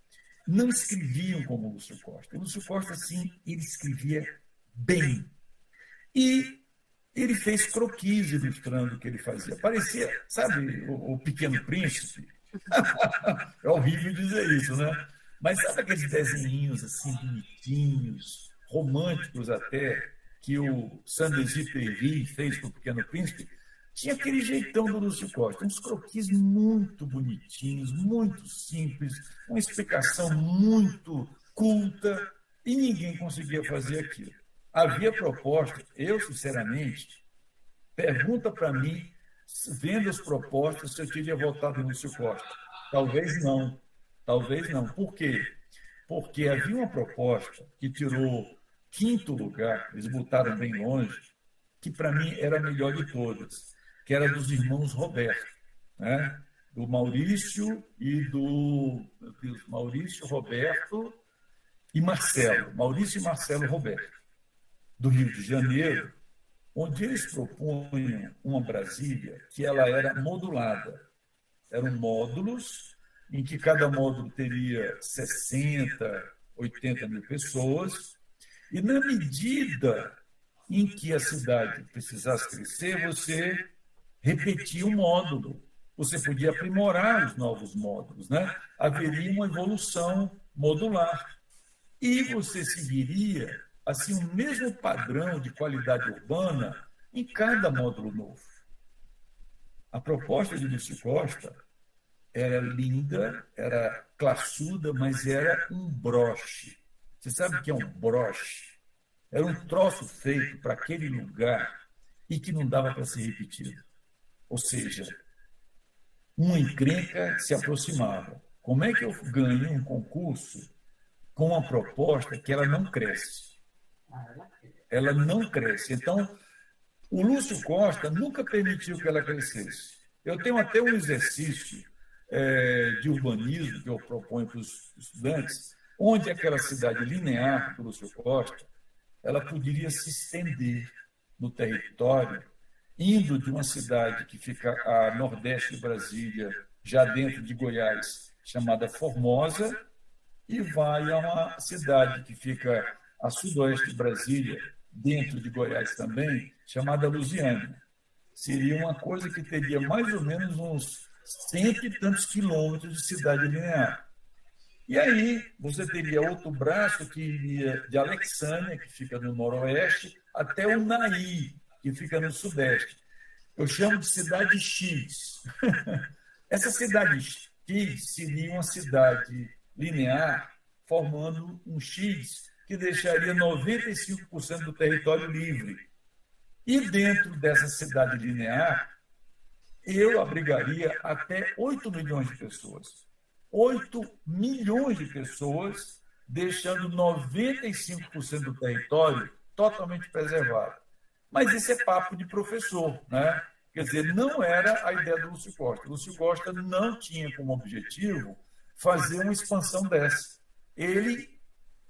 não escreviam como o Lúcio Costa. O Lúcio Costa, sim, ele escrevia bem. E ele fez croquis ilustrando o que ele fazia. Parecia, sabe, o Pequeno Príncipe? É horrível dizer isso, né? Mas sabe aqueles desenhinhos assim, bonitinhos, românticos até, que o Saint-Exupéry fez para o Pequeno Príncipe? Tinha aquele jeitão do Lúcio Costa, uns croquis muito bonitinhos, muito simples, uma explicação muito culta, e ninguém conseguia fazer aquilo. Havia proposta, eu, sinceramente, pergunta para mim, vendo as propostas, se eu teria votado no Lúcio Costa. Talvez não. Por quê? Porque havia uma proposta que tirou 5º lugar, eles botaram bem longe, que para mim era a melhor de todas, que era dos irmãos Roberto, né? Do Maurício e do... Meu Deus, Maurício, Roberto e Marcelo. Maurício e Marcelo Roberto, do Rio de Janeiro, onde eles propunham uma Brasília que ela era modulada. Eram módulos em que cada módulo teria 60, 80 mil pessoas, e na medida em que a cidade precisasse crescer, você repetia o módulo. Você podia aprimorar os novos módulos, né? Haveria uma evolução modular. E você seguiria assim, o mesmo padrão de qualidade urbana em cada módulo novo. A proposta de Lúcio Costa era linda, era classuda, mas era um broche. Você sabe o que é um broche? Era um troço feito para aquele lugar e que não dava para ser repetido. Ou seja, uma encrenca se aproximava. Como é que eu ganho um concurso com uma proposta que ela não cresce? Ela não cresce. Então, o Lúcio Costa nunca permitiu que ela crescesse. Eu tenho até um exercício de urbanismo que eu proponho para os estudantes, onde aquela cidade linear do Lúcio Costa, ela poderia se estender no território indo de uma cidade que fica a nordeste de Brasília, já dentro de Goiás, chamada Formosa, e vai a uma cidade que fica a sudoeste de Brasília, dentro de Goiás também, chamada Lusiânia. Seria uma coisa que teria mais ou menos uns 100 e tantos quilômetros de cidade linear. E aí você teria outro braço que iria de Alexânia, que fica no noroeste, até o Naí, que fica no sudeste. Eu chamo de cidade X. Essa cidade X seria uma cidade linear, formando um X que deixaria 95% do território livre. E dentro dessa cidade linear, eu abrigaria até 8 milhões de pessoas. 8 milhões de pessoas, deixando 95% do território totalmente preservado. Mas isso é papo de professor, né? Quer dizer, não era a ideia do Lúcio Costa. O Lúcio Costa não tinha como objetivo fazer uma expansão dessa. Ele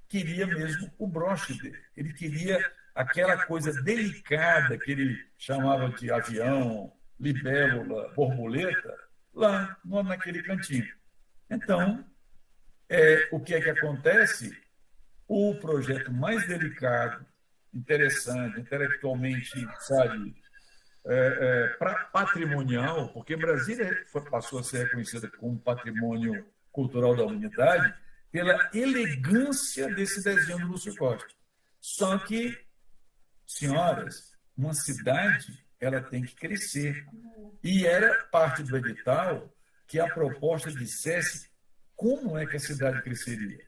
queria mesmo o broche dele. Ele queria aquela coisa delicada que ele chamava de avião, libélula, borboleta, lá naquele cantinho. Então, o que é que acontece? O projeto mais delicado, interessante, intelectualmente, sabe, patrimonial, porque Brasília passou a ser reconhecida como patrimônio cultural da humanidade pela elegância desse desenho do Lúcio Costa. Só que, senhoras, uma cidade ela tem que crescer. E era parte do edital que a proposta dissesse como é que a cidade cresceria.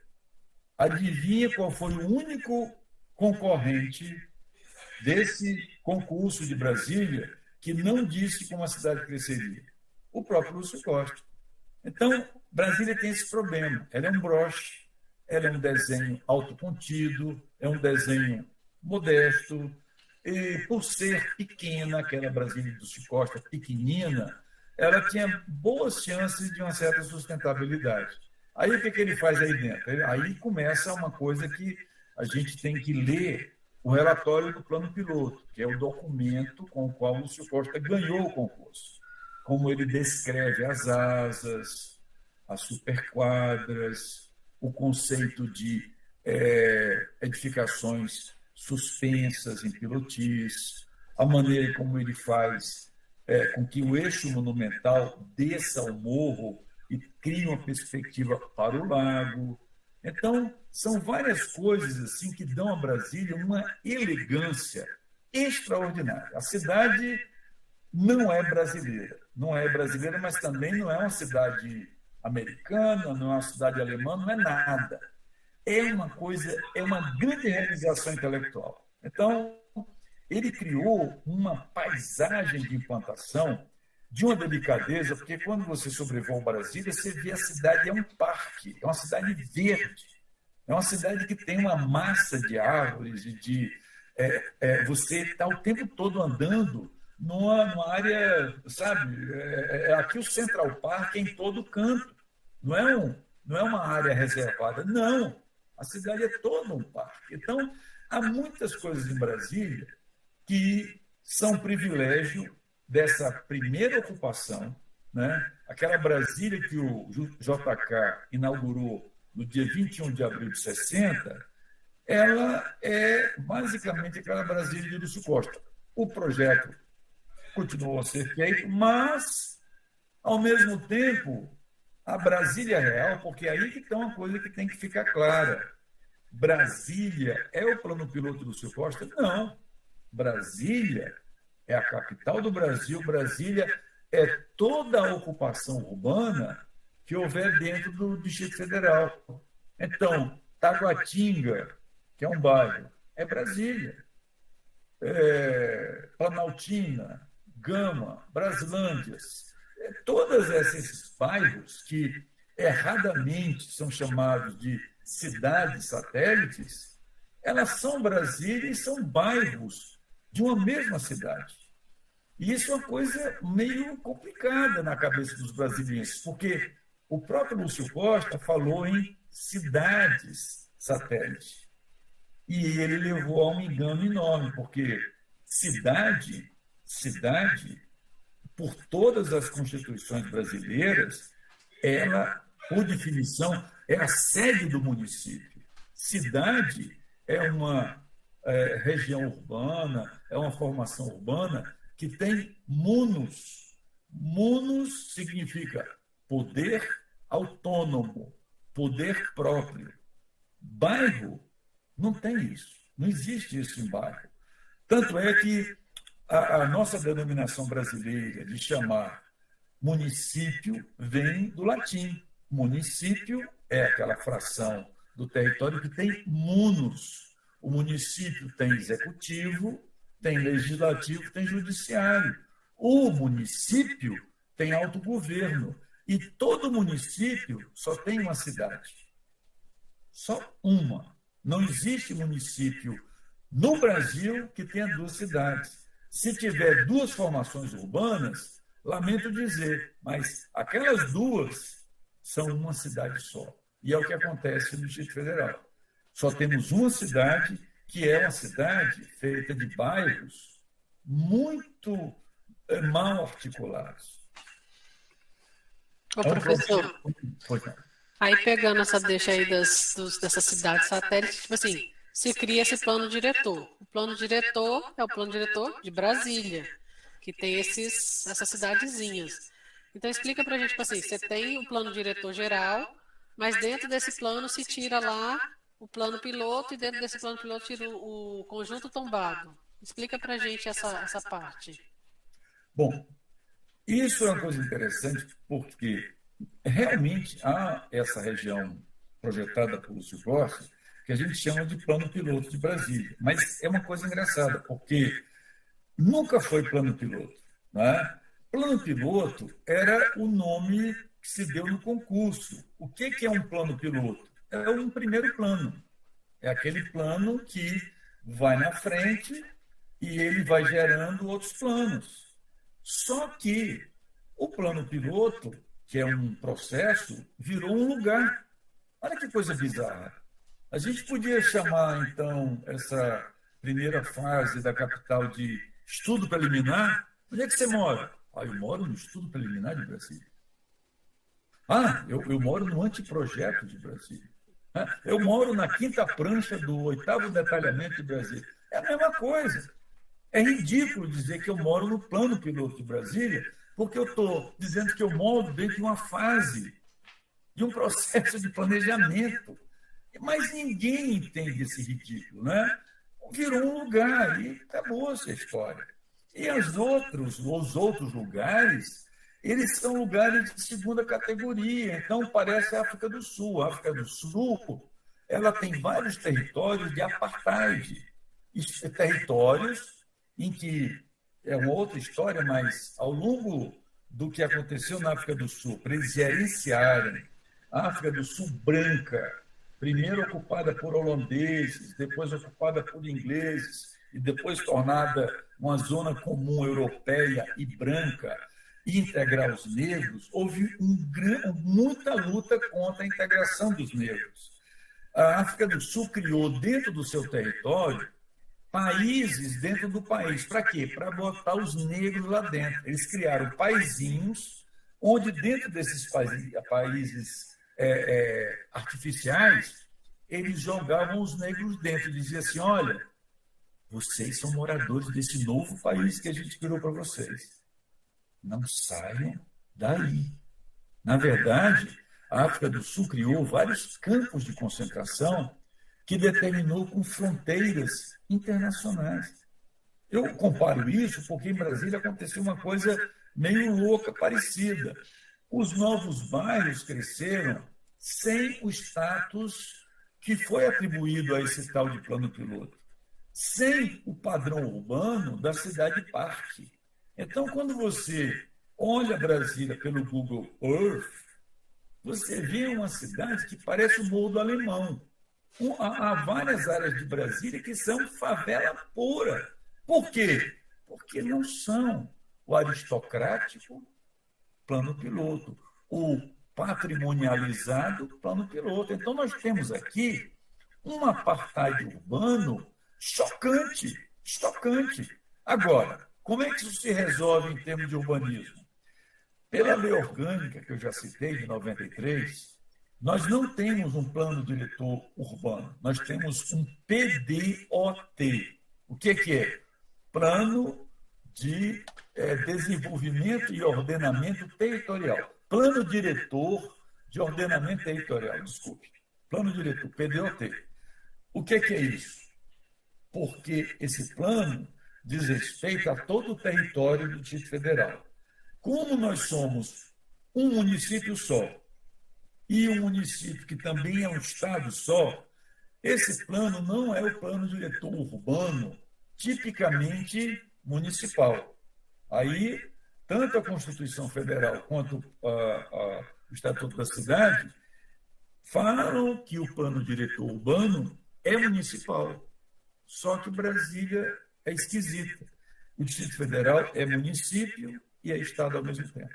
Adivinha qual foi o único concorrente desse concurso de Brasília que não disse como a cidade cresceria? O próprio Lúcio Costa. Então, Brasília tem esse problema. Ela é um broche, ela é um desenho autocontido, é um desenho modesto, e por ser pequena, aquela Brasília do Lúcio Costa, pequenina, ela tinha boas chances de uma certa sustentabilidade. Aí o que ele faz aí dentro? Aí começa uma coisa que a gente tem que ler o relatório do plano piloto, que é o documento com o qual o Lúcio Costa ganhou o concurso. Como ele descreve as asas, as superquadras, o conceito de edificações suspensas em pilotis, a maneira como ele faz com que o eixo monumental desça ao morro e crie uma perspectiva para o lago. Então, são várias coisas assim que dão a Brasília uma elegância extraordinária. A cidade não é brasileira, mas também não é uma cidade americana, não é uma cidade alemã, não é nada. É uma coisa, é uma grande realização intelectual. Então, ele criou uma paisagem de implantação de uma delicadeza, porque quando você sobrevoa Brasília, você vê a cidade é um parque, é uma cidade verde, é uma cidade que tem uma massa de árvores, você está o tempo todo andando numa área, sabe? Aqui o Central Park é em todo canto, não é uma área reservada, não. A cidade é todo um parque. Então, há muitas coisas em Brasília que são privilégio dessa primeira ocupação, né? Aquela Brasília que o JK inaugurou no dia 21 de abril de 60, ela é basicamente aquela Brasília de Lúcio Costa. O projeto continuou a ser feito, mas, ao mesmo tempo, a Brasília real, porque aí que está uma coisa que tem que ficar clara. Brasília é o plano piloto do Lúcio Costa? Não. Brasília é a capital do Brasil. Brasília é toda a ocupação urbana que houver dentro do Distrito Federal. Então, Taguatinga, que é um bairro, é Brasília. Planaltina, Gama, Braslândias, todos esses bairros que erradamente são chamados de cidades satélites, elas são Brasília e são bairros de uma mesma cidade. E isso é uma coisa meio complicada na cabeça dos brasileiros, porque o próprio Lúcio Costa falou em cidades satélites. E ele levou a um engano enorme, porque cidade cidade, por todas as constituições brasileiras, ela, por definição, é a sede do município. Cidade é uma região urbana, é uma formação urbana que tem munus. Munus significa poder autônomo, poder próprio. Bairro não tem isso, não existe isso em bairro. Tanto é que a nossa denominação brasileira de chamar município vem do latim. Município é aquela fração do território que tem munus. O município tem executivo, tem legislativo, tem judiciário. O município tem autogoverno. E todo município só tem uma cidade. Só uma. Não existe município no Brasil que tenha duas cidades. Se tiver duas formações urbanas, lamento dizer, mas aquelas duas são uma cidade só. E é o que acontece no Distrito Federal. Só temos uma cidade, que é uma cidade feita de bairros muito mal articulados. Ô, professor, aí pegando essa deixa aí dessas cidades satélites, tipo assim, se cria esse plano diretor. O plano diretor é o plano diretor de Brasília, que tem essas cidadezinhas. Então explica pra gente, tipo assim, você tem o plano diretor geral, mas dentro desse plano se tira lá o plano piloto e dentro desse plano piloto tira o conjunto tombado. Explica pra gente essa parte. Bom, isso é uma coisa interessante porque realmente há essa região projetada por Lúcio Corsi que a gente chama de plano piloto de Brasília. Mas é uma coisa engraçada, porque nunca foi plano piloto. Né? Plano piloto era o nome que se deu no concurso. O que é um plano piloto? É um primeiro plano. É aquele plano que vai na frente e ele vai gerando outros planos. Só que o plano piloto, que é um processo, virou um lugar. Olha que coisa bizarra. A gente podia chamar, então, essa primeira fase da capital de estudo preliminar. Onde é que você mora? Eu moro no estudo preliminar de Brasília. Eu moro no anteprojeto de Brasília. Eu moro na quinta prancha do 8º detalhamento de Brasília. É a mesma coisa. É ridículo dizer que eu moro no plano piloto de Brasília, porque eu estou dizendo que eu moro dentro de uma fase, de um processo de planejamento. Mas ninguém entende esse ridículo, né? Virou um lugar e acabou essa história. E os outros lugares, eles são lugares de segunda categoria. Então, parece a África do Sul. A África do Sul, ela tem vários territórios de apartheid. Territórios em que, é uma outra história, mas ao longo do que aconteceu na África do Sul, para eles gerenciarem a África do Sul branca, primeiro ocupada por holandeses, depois ocupada por ingleses, e depois tornada uma zona comum europeia e branca, e integrar os negros, houve muita luta contra a integração dos negros. A África do Sul criou dentro do seu território países dentro do país. Para quê? Para botar os negros lá dentro. Eles criaram paizinhos, onde dentro desses países artificiais, eles jogavam os negros dentro e diziam assim, olha, vocês são moradores desse novo país que a gente criou para vocês. Não saiam daí. Na verdade, a África do Sul criou vários campos de concentração que determinou com fronteiras internacionais. Eu comparo isso porque em Brasília aconteceu uma coisa meio louca, parecida. Os novos bairros cresceram sem o status que foi atribuído a esse tal de plano piloto, sem o padrão urbano da cidade-parque. Então, quando você olha Brasília pelo Google Earth, você vê uma cidade que parece o Morro do Alemão. Há várias áreas de Brasília que são favela pura. Por quê? Porque não são o aristocrático plano piloto, o patrimonializado plano piloto. Então, nós temos aqui um apartheid urbano chocante. Agora, Como é que isso se resolve em termos de urbanismo? Pela lei orgânica, que eu já citei, de 93, nós não temos um plano diretor urbano, nós temos um PDOT. O que é? Plano de Desenvolvimento e Ordenamento Territorial. Plano Diretor de Ordenamento Territorial, desculpe. Plano Diretor, PDOT. O que é isso? Porque esse plano diz respeito a todo o território do Distrito Federal. Como nós somos um município só e um município que também é um estado só, esse plano não é o plano diretor urbano tipicamente municipal. Aí, tanto a Constituição Federal quanto o Estatuto da Cidade falam que o plano diretor urbano é municipal. Só que Brasília é esquisita. O Distrito Federal é município e é estado ao mesmo tempo.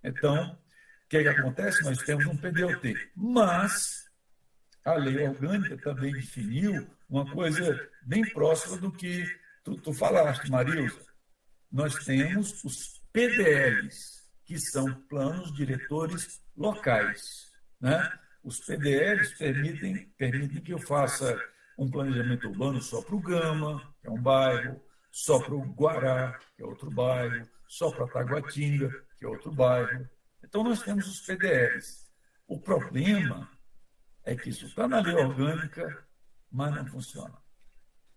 Então, o que acontece? Nós temos um PDOT, mas a lei orgânica também definiu uma coisa bem próxima do que tu falaste, Marilza. Nós temos os PDLs, que são planos diretores locais, né? Os PDLs permitem que eu faça um planejamento urbano só para o Gama, que é um bairro, só para o Guará, que é outro bairro, só para Taguatinga, que é outro bairro. Então, nós temos os PDLs. O problema é que isso está na lei orgânica, mas não funciona.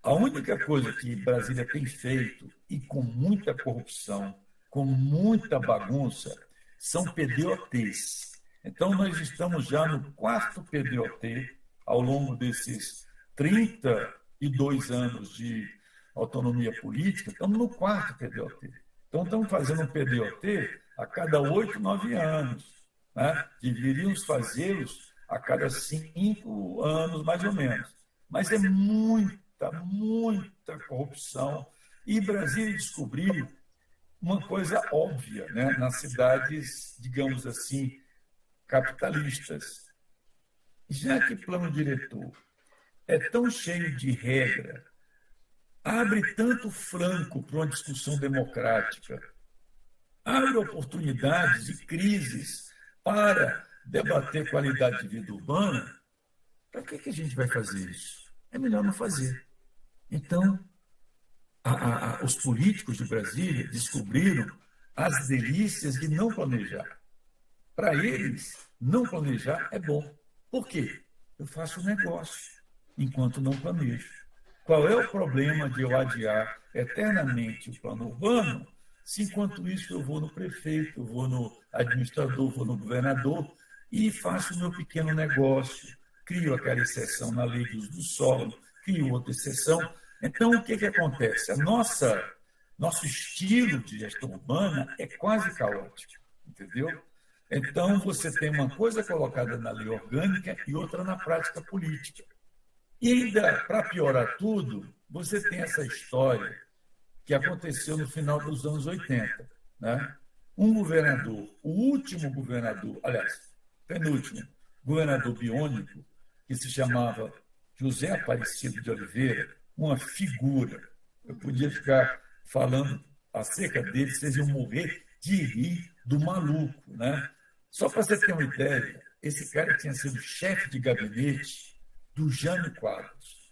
A única coisa que Brasília tem feito, e com muita corrupção, com muita bagunça, são PDOTs. Então, nós estamos já no 4º PDOT, ao longo desses 32 anos de autonomia política, estamos no 4º PDOT. Então, estamos fazendo um PDOT a cada 8, 9 anos. Né? Deveríamos fazê-los a cada 5 anos, mais ou menos. Mas é muita corrupção. E Brasília descobriu uma coisa óbvia, né? Nas cidades, digamos assim, capitalistas. Já que plano diretor é tão cheio de regra, abre tanto flanco para uma discussão democrática, abre oportunidades e crises para debater qualidade de vida urbana, para que a gente vai fazer isso? É melhor não fazer. Então, os políticos de Brasília descobriram as delícias de não planejar. Para eles, não planejar é bom. Por quê? Eu faço negócio enquanto não planejo. Qual é o problema de eu adiar eternamente o plano urbano, se enquanto isso eu vou no prefeito, eu vou no administrador, vou no governador e faço o meu pequeno negócio, crio aquela exceção na lei de uso do solo, crio outra exceção. Então, o que acontece? Nosso estilo de gestão urbana é quase caótico, entendeu? Então, você tem uma coisa colocada na lei orgânica e outra na prática política. E ainda, para piorar tudo, você tem essa história que aconteceu no final dos anos 80. Né? Um governador, o último governador, aliás, penúltimo, governador biônico, que se chamava José Aparecido de Oliveira, uma figura. Eu podia ficar falando acerca dele, vocês iam morrer de rir do maluco. Né? Só para você ter uma ideia, esse cara tinha sido chefe de gabinete do Jânio Quadros.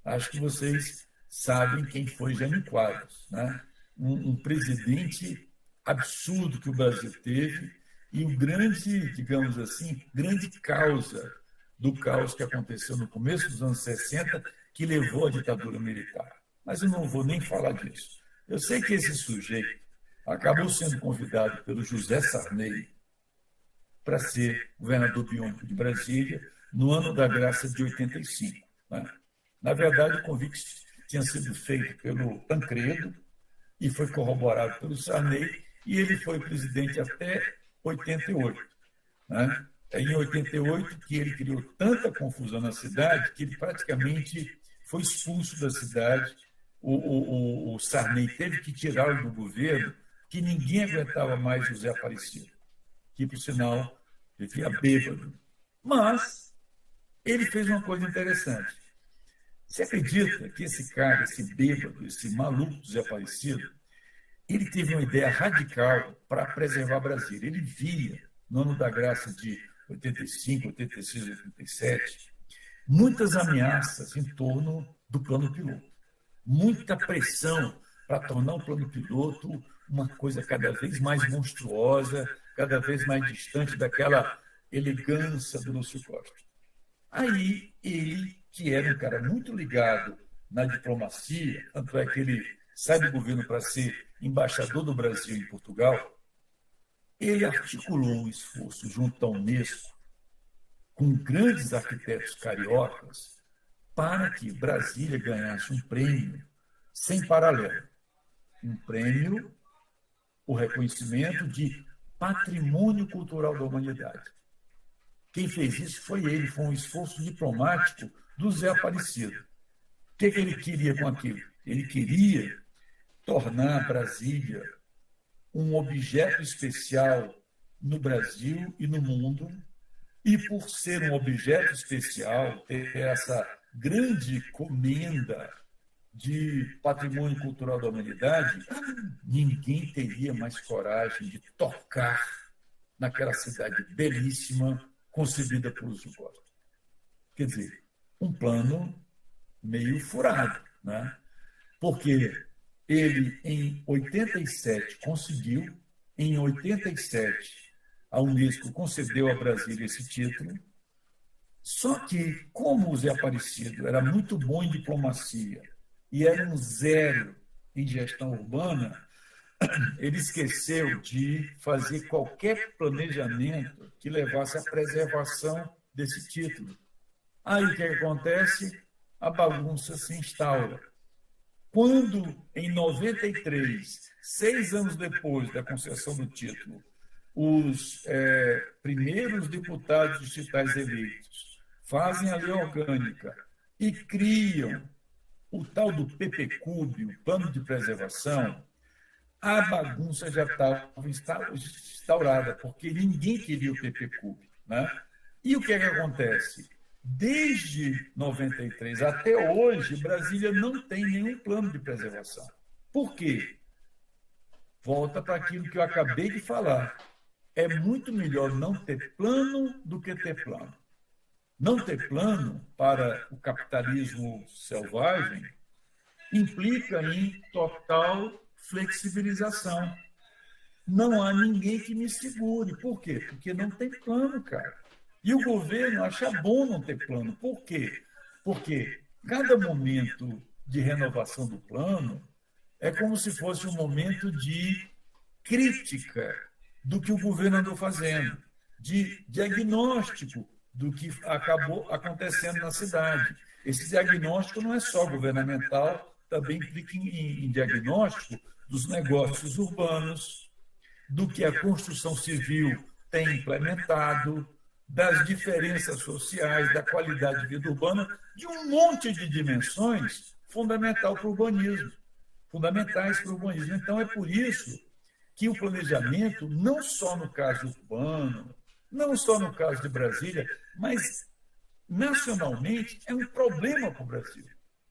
Acho que vocês sabem quem foi Jânio Quadros, né? Um presidente absurdo que o Brasil teve e o grande, digamos assim, grande causa do caos que aconteceu no começo dos anos 60, que levou à ditadura militar. Mas eu não vou nem falar disso. Eu sei que esse sujeito acabou sendo convidado pelo José Sarney para ser governador biônico de Brasília no ano da graça de 85. Né? Na verdade, o convite tinha sido feito pelo Tancredo e foi corroborado pelo Sarney, e ele foi presidente até 88. Né? É em 88 que ele criou tanta confusão na cidade que ele praticamente foi expulso da cidade. O Sarney teve que tirá-lo do governo, que ninguém aguentava mais José Aparecido, que, por sinal, vivia bêbado. Mas ele fez uma coisa interessante. Você acredita que esse cara, esse bêbado, esse maluco José Aparecido, ele teve uma ideia radical para preservar Brasília. Ele via, no ano da graça de 85, 86, 87, muitas ameaças em torno do plano piloto. Muita pressão para tornar o plano piloto uma coisa cada vez mais monstruosa, cada vez mais distante daquela elegância do Lúcio Costa. Aí ele, que era um cara muito ligado na diplomacia, tanto é que ele sai do governo para ser embaixador do Brasil em Portugal, ele articulou um esforço junto à Unesco, com grandes arquitetos cariocas, para que Brasília ganhasse um prêmio sem paralelo. Um prêmio, o reconhecimento de patrimônio cultural da humanidade. Quem fez isso foi ele, foi um esforço diplomático do Zé Aparecido. O que ele queria com aquilo? Ele queria tornar Brasília um objeto especial no Brasil e no mundo, e por ser um objeto especial, ter essa grande comenda de patrimônio cultural da humanidade, ninguém teria mais coragem de tocar naquela cidade belíssima concebida por Lúcio Costa. Quer dizer, um plano meio furado, né? Porque ele, em 87, conseguiu, em 87, a Unesco concedeu a Brasília esse título, só que, como o Zé Aparecido era muito bom em diplomacia e era um zero em gestão urbana, ele esqueceu de fazer qualquer planejamento que levasse à preservação desse título. Aí o que acontece? A bagunça se instaura. Quando, em 93, 6 anos depois da concessão do título, os primeiros deputados distritais eleitos fazem a lei orgânica e criam o tal do PPCUB, o Plano de Preservação, a bagunça já estava instaurada, porque ninguém queria o PPCUB, né? E o que é que acontece? Desde 93 até hoje, Brasília não tem nenhum plano de preservação. Por quê? Volta para aquilo que eu acabei de falar. É muito melhor não ter plano do que ter plano. Não ter plano para o capitalismo selvagem implica em total flexibilização. Não há ninguém que me segure. Por quê? Porque não tem plano, cara. E o governo acha bom não ter plano. Por quê? Porque cada momento de renovação do plano é como se fosse um momento de crítica do que o governo andou fazendo, de diagnóstico do que acabou acontecendo na cidade. Esse diagnóstico não é só governamental, também implica em diagnóstico dos negócios urbanos, do que a construção civil tem implementado, das diferenças sociais, da qualidade de vida urbana, de um monte de dimensões fundamentais para o urbanismo. Então, é por isso que o planejamento, não só no caso urbano, não só no caso de Brasília, mas nacionalmente é um problema para o Brasil.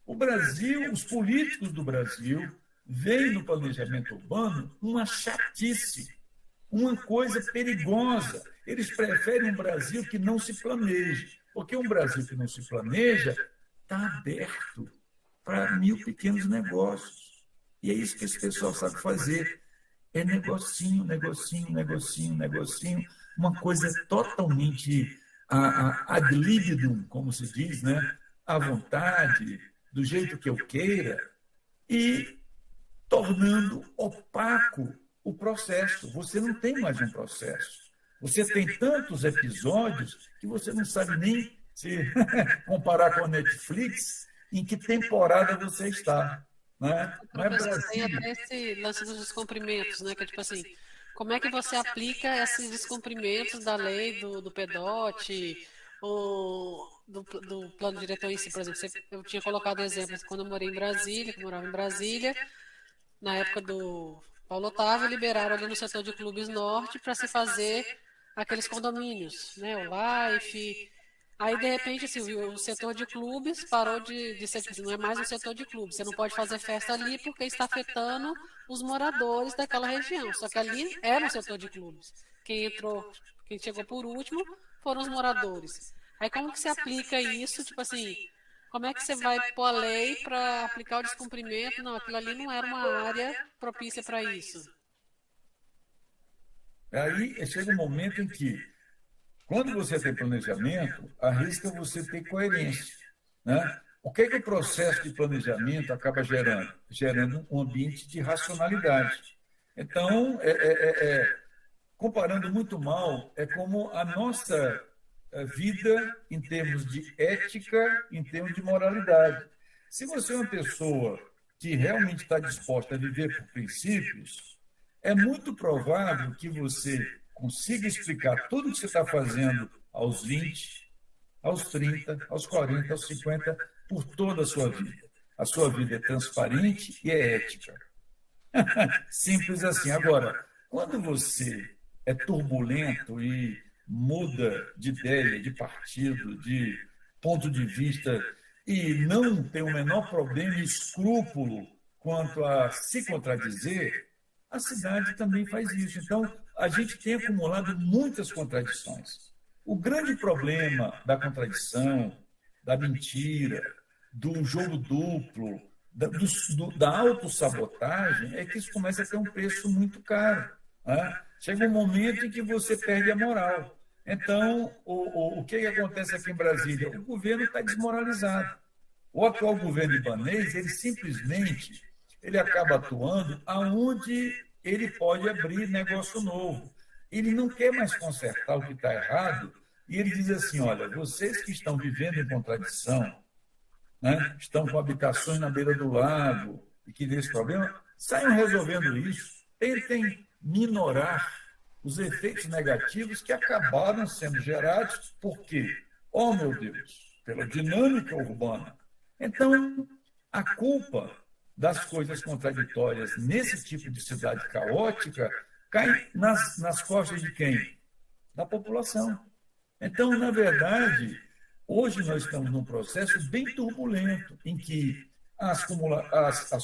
O Brasil, os políticos do Brasil, veem no planejamento urbano uma chatice, uma coisa perigosa. Eles preferem um Brasil que não se planeje, porque um Brasil que não se planeja está aberto para 1000 pequenos negócios. E é isso que esse pessoal sabe fazer. É negocinho, uma coisa totalmente ad libidum, como se diz, né? À vontade, do jeito que eu queira, e tornando opaco o processo. Você não tem mais um processo. Você tem tantos episódios que você não sabe nem se comparar com a Netflix, em que temporada você está. Né? Não é tem até esse lance dos descumprimentos, né? Que é tipo assim, como é que você aplica esses descumprimentos da lei do PEDOT, ou do plano diretor em si? Por exemplo, eu tinha colocado exemplos quando eu morei em Brasília, que eu morava em Brasília, na época do Paulo Otávio, liberaram ali no setor de Clubes Norte para se fazer aqueles condomínios, né? O Life, Aí, de repente, assim, o setor de clubes parou de ser, tipo assim, não é mais um setor de clubes. Você não pode fazer festa ali porque está afetando os moradores daquela região. Só que ali era um setor de clubes. Quem chegou por último foram os moradores. Aí, como que se aplica isso? Tipo assim, como é que você vai pôr a lei para aplicar o descumprimento? Não, aquilo ali não era uma área propícia para isso. Aí chega um momento em que, quando você tem planejamento, arrisca você ter coerência, né? O que é que o processo de planejamento acaba gerando? Gerando um ambiente de racionalidade. Então, comparando muito mal, é como a nossa vida em termos de ética, em termos de moralidade. Se você é uma pessoa que realmente está disposta a viver por princípios, é muito provável que você consiga explicar tudo o que você está fazendo aos 20, aos 30, aos 40, aos 50, por toda a sua vida. A sua vida é transparente e é ética. Simples assim. Agora, quando você é turbulento e muda de ideia, de partido, de ponto de vista, e não tem o menor problema e escrúpulo quanto a se contradizer, a cidade também faz isso. Então, a gente tem acumulado muitas contradições. O grande problema da contradição, da mentira, do jogo duplo, da autossabotagem, é que isso começa a ter um preço muito caro. Né? Chega um momento em que você perde a moral. Então, o que acontece aqui em Brasília? O governo está desmoralizado. O atual governo libanês, ele acaba atuando aonde ele pode abrir negócio novo. Ele não quer mais consertar o que está errado, e ele diz assim, olha, vocês que estão vivendo em contradição, né, estão com habitações na beira do lago, e que tem esse problema, saiam resolvendo isso, tentem minorar os efeitos negativos que acabaram sendo gerados, por quê? Oh, meu Deus, pela dinâmica urbana. Então, a culpa das coisas contraditórias nesse tipo de cidade caótica cai nas costas de quem? Da população. Então, na verdade, hoje nós estamos num processo bem turbulento, em que as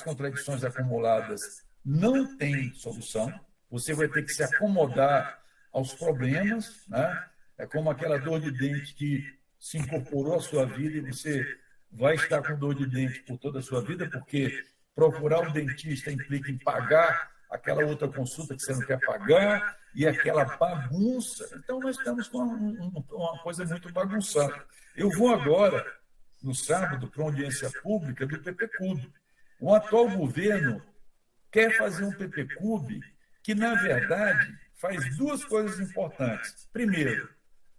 contradições acumuladas não têm solução, você vai ter que se acomodar aos problemas, né? É como aquela dor de dente que se incorporou à sua vida e você vai estar com dor de dente por toda a sua vida, porque procurar um dentista implica em pagar aquela outra consulta que você não quer pagar e aquela bagunça. Então, nós estamos com uma coisa muito bagunçada. Eu vou agora, no sábado, para uma audiência pública do PPCUB. O atual governo quer fazer um PPCUB que, na verdade, faz duas coisas importantes. Primeiro,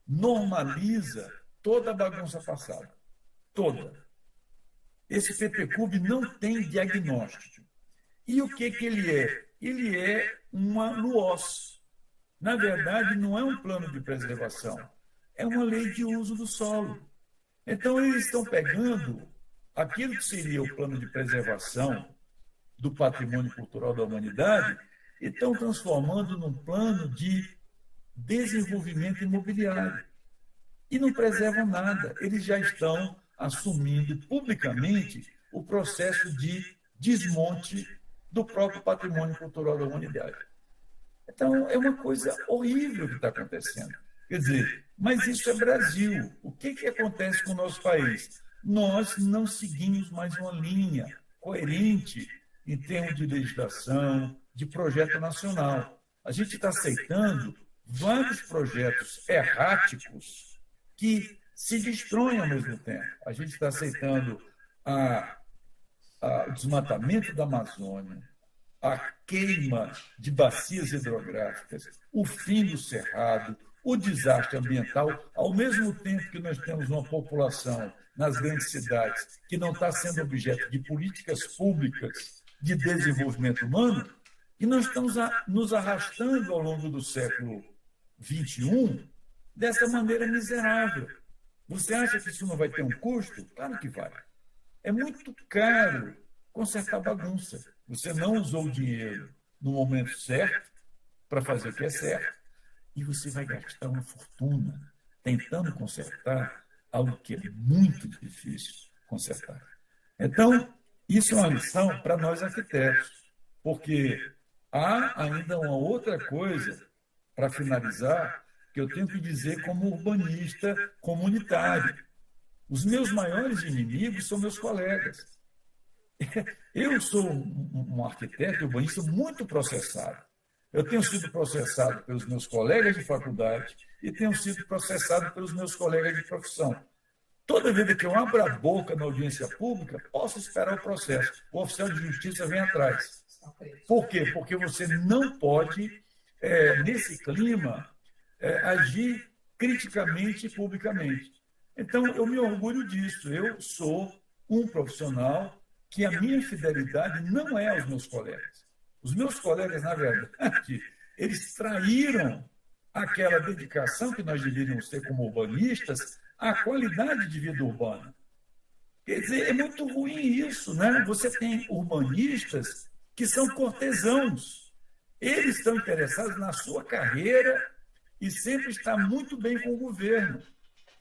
normaliza toda a bagunça passada. Toda. Esse PPCUB não tem diagnóstico. E o que ele é? Ele é uma LUOS. Na verdade, não é um plano de preservação, é uma lei de uso do solo. Então, eles estão pegando aquilo que seria o plano de preservação do patrimônio cultural da humanidade e estão transformando num plano de desenvolvimento imobiliário. E não preservam nada. Eles já estão assumindo publicamente o processo de desmonte do próprio patrimônio cultural da humanidade. Então, é uma coisa horrível que está acontecendo. Quer dizer, mas isso é Brasil. O que acontece com o nosso país? Nós não seguimos mais uma linha coerente em termos de legislação, de projeto nacional. A gente está aceitando vários projetos erráticos que se destroem ao mesmo tempo. A gente está aceitando o desmatamento da Amazônia, a queima de bacias hidrográficas, o fim do cerrado, o desastre ambiental, ao mesmo tempo que nós temos uma população nas grandes cidades que não está sendo objeto de políticas públicas de desenvolvimento humano, e nós estamos nos arrastando ao longo do século XXI dessa maneira miserável. Você acha que isso não vai ter um custo? Claro que vai. É muito caro consertar bagunça. Você não usou o dinheiro no momento certo para fazer o que é certo e você vai gastar uma fortuna tentando consertar algo que é muito difícil consertar. Então, isso é uma lição para nós arquitetos, porque há ainda uma outra coisa, para finalizar, que eu tenho que dizer como urbanista comunitário. Os meus maiores inimigos são meus colegas. Eu sou um arquiteto urbanista muito processado. Eu tenho sido processado pelos meus colegas de faculdade e tenho sido processado pelos meus colegas de profissão. Toda vez que eu abro a boca na audiência pública, posso esperar o processo. O oficial de justiça vem atrás. Por quê? Porque você não pode, nesse clima, agir criticamente e publicamente. Então, eu me orgulho disso. Eu sou um profissional que a minha fidelidade não é aos meus colegas. Os meus colegas, na verdade, eles traíram aquela dedicação que nós deveríamos ter como urbanistas à qualidade de vida urbana. Quer dizer, é muito ruim isso, né? Você tem urbanistas que são cortesãos. Eles estão interessados na sua carreira e sempre está muito bem com o governo.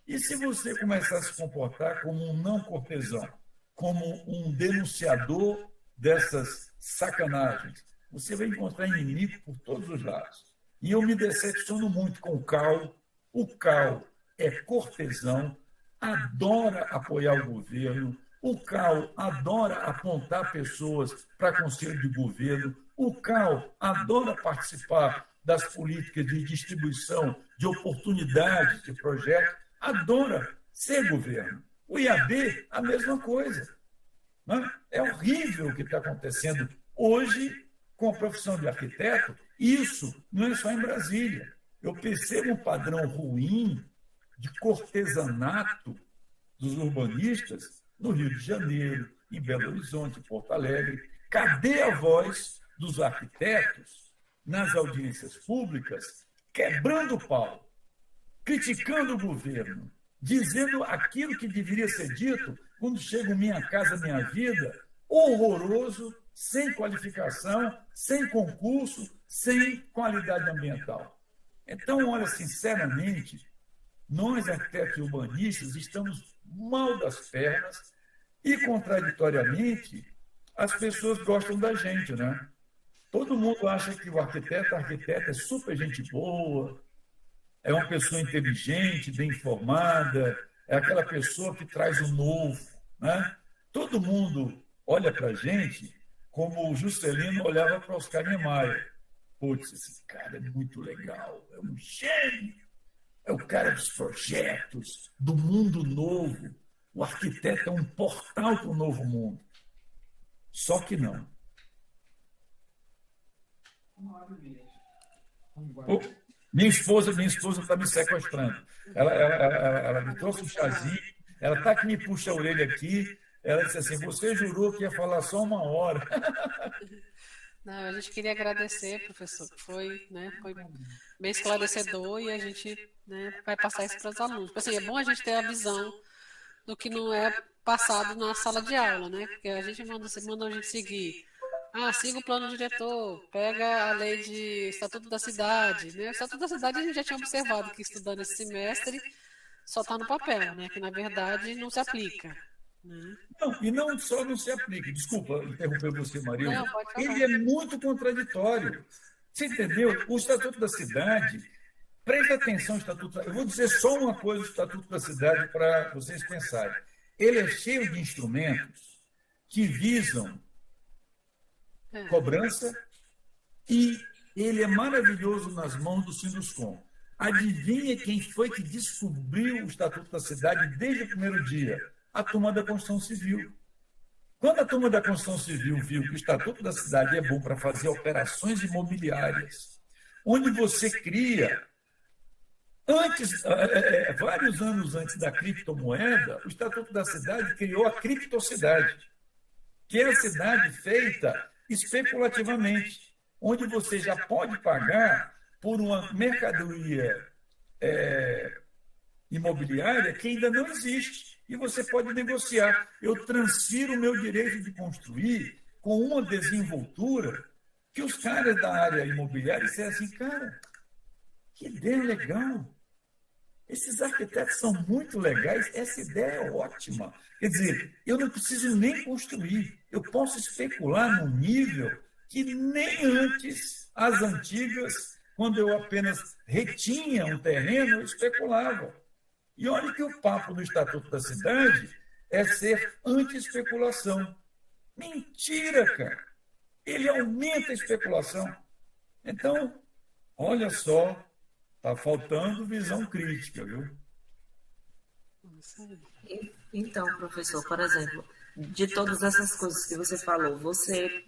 E se você começar a se comportar como um não cortesão, como um denunciador dessas sacanagens, você vai encontrar inimigo por todos os lados. E eu me decepciono muito com o CAU. O CAU é cortesão, adora apoiar o governo, o CAU adora apontar pessoas para conselho de governo, o CAU adora participar das políticas de distribuição de oportunidades de projetos, adora ser governo. O IAB, a mesma coisa. Né? É horrível o que está acontecendo hoje com a profissão de arquiteto. Isso não é só em Brasília. Eu percebo um padrão ruim de cortesanato dos urbanistas no Rio de Janeiro, em Belo Horizonte, em Porto Alegre. Cadê a voz dos arquitetos nas audiências públicas, quebrando o pau, criticando o governo, dizendo aquilo que deveria ser dito quando chega em Minha Casa Minha Vida, horroroso, sem qualificação, sem concurso, sem qualidade ambiental. Então, olha, sinceramente, nós, arquitetos e urbanistas, estamos mal das pernas e, contraditoriamente, as pessoas gostam da gente, né? Todo mundo acha que o arquiteto é super gente boa, é uma pessoa inteligente, bem informada, é aquela pessoa que traz o novo, né? Todo mundo olha para a gente como o Juscelino olhava para Oscar Niemeyer. Putz, esse cara é muito legal, é um gênio, é o cara dos projetos, do mundo novo. O arquiteto é um portal para o novo mundo. Só que não. Minha esposa está me sequestrando. Ela me trouxe um chazinho, ela está que me puxa a orelha aqui. Ela disse assim: você jurou que ia falar só 1 hora. Não, a gente queria agradecer, professor, que foi bem esclarecedor e a gente, vai passar isso para os alunos. Assim, é bom a gente ter a visão do que não é passado na sala de aula, né? Porque a gente manda a gente seguir. Siga o plano diretor, pega a lei de Estatuto da Cidade, né? O Estatuto da Cidade a gente já tinha observado que estudando esse semestre só está no papel, né? Que na verdade não se aplica. Né? Não, e não só não se aplica. Desculpa interromper você, Maria. Não, pode falar. Ele é muito contraditório. Você entendeu? O Estatuto da Cidade, presta atenção no Estatuto. Eu vou dizer só uma coisa do Estatuto da Cidade para vocês pensarem. Ele é cheio de instrumentos que visam cobrança e ele é maravilhoso nas mãos do Sinuscom. Adivinha quem foi que descobriu o Estatuto da Cidade desde o primeiro dia? A turma da Construção Civil. Quando a turma da Construção Civil viu que o Estatuto da Cidade é bom para fazer operações imobiliárias, onde você cria, vários anos antes da criptomoeda, o Estatuto da Cidade criou a criptocidade, que é a cidade feita especulativamente, onde você já pode pagar por uma mercadoria imobiliária que ainda não existe. E você pode negociar. Eu transfiro o meu direito de construir com uma desenvoltura que os caras da área imobiliária disseram assim: cara, que ideia legal. Esses arquitetos são muito legais, essa ideia é ótima. Quer dizer, eu não preciso nem construir, eu posso especular num nível que nem antes, as antigas, quando eu apenas retinha um terreno, eu especulava. E olha que o papo no Estatuto da Cidade é ser anti-especulação. Mentira, cara! Ele aumenta a especulação. Então, olha só, está faltando visão crítica, viu? Então, professor, por exemplo, de todas essas coisas que você falou, você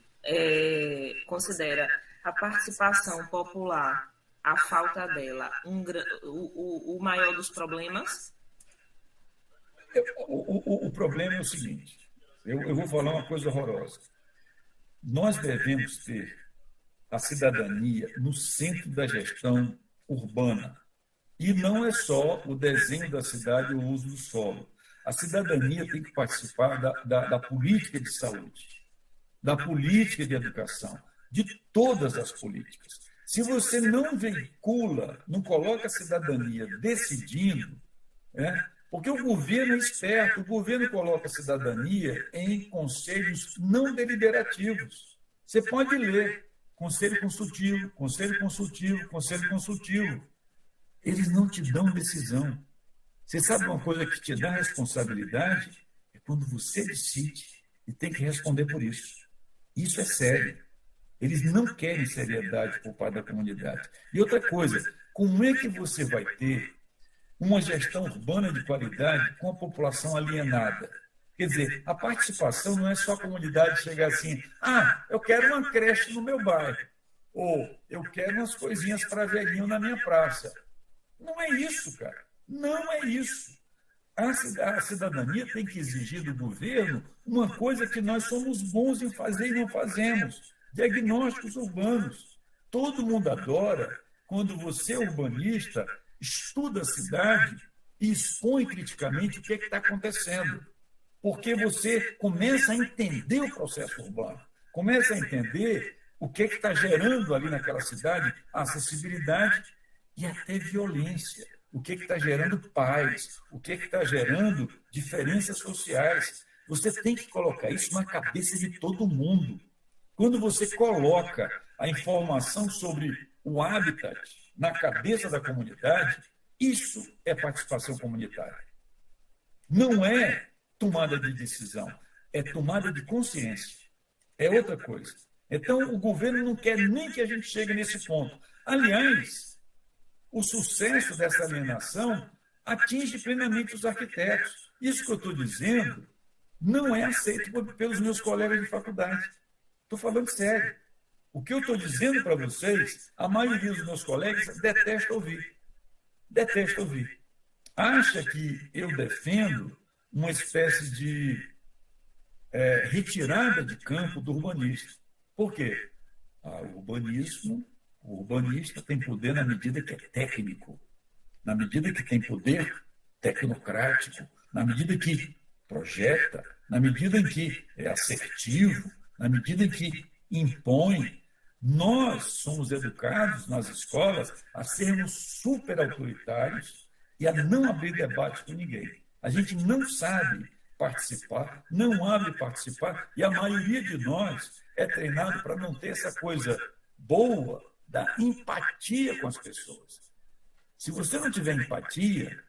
considera a participação popular, a falta dela, o maior dos problemas? O problema é o seguinte, eu vou falar uma coisa horrorosa. Nós devemos ter a cidadania no centro da gestão urbana. E não é só o desenho da cidade ou o uso do solo. A cidadania tem que participar da política de saúde, da política de educação, de todas as políticas. Se você não veicula, não coloca a cidadania decidindo, porque o governo é esperto, o governo coloca a cidadania em conselhos não deliberativos. Você pode ler conselho consultivo, conselho consultivo, conselho consultivo. Eles não te dão decisão. Você sabe uma coisa que te dá responsabilidade? É quando você decide e tem que responder por isso. Isso é sério. Eles não querem seriedade por parte da comunidade. E outra coisa, como é que você vai ter uma gestão urbana de qualidade com a população alienada? Quer dizer, a participação não é só a comunidade chegar assim, eu quero uma creche no meu bairro, ou eu quero umas coisinhas para velhinho na minha praça. Não é isso, cara. Não é isso. A cidadania tem que exigir do governo uma coisa que nós somos bons em fazer e não fazemos: diagnósticos urbanos. Todo mundo adora quando você, urbanista, estuda a cidade e expõe criticamente o que está acontecendo. Porque você começa a entender o processo urbano, começa a entender o que está gerando ali naquela cidade acessibilidade e até violência. O que está gerando paz, o que está gerando diferenças sociais. Você tem que colocar isso na cabeça de todo mundo. Quando você coloca a informação sobre o habitat na cabeça da comunidade, isso é participação comunitária. Não é tomada de decisão, é tomada de consciência. É outra coisa. Então, o governo não quer nem que a gente chegue nesse ponto. Aliás, o sucesso dessa alienação atinge plenamente os arquitetos. Isso que eu estou dizendo não é aceito pelos meus colegas de faculdade. Estou falando sério. O que eu estou dizendo para vocês, a maioria dos meus colegas detesta ouvir. Detesta ouvir. Acha que eu defendo uma espécie de retirada de campo do urbanista. Por quê? O urbanista tem poder na medida que é técnico, na medida que tem poder tecnocrático, na medida que projeta, na medida em que é assertivo, na medida em que impõe. Nós somos educados nas escolas a sermos super autoritários e a não abrir debate com ninguém. A gente não sabe participar, não abre participar, e a maioria de nós é treinado para não ter essa coisa boa da empatia com as pessoas. Se você não tiver empatia,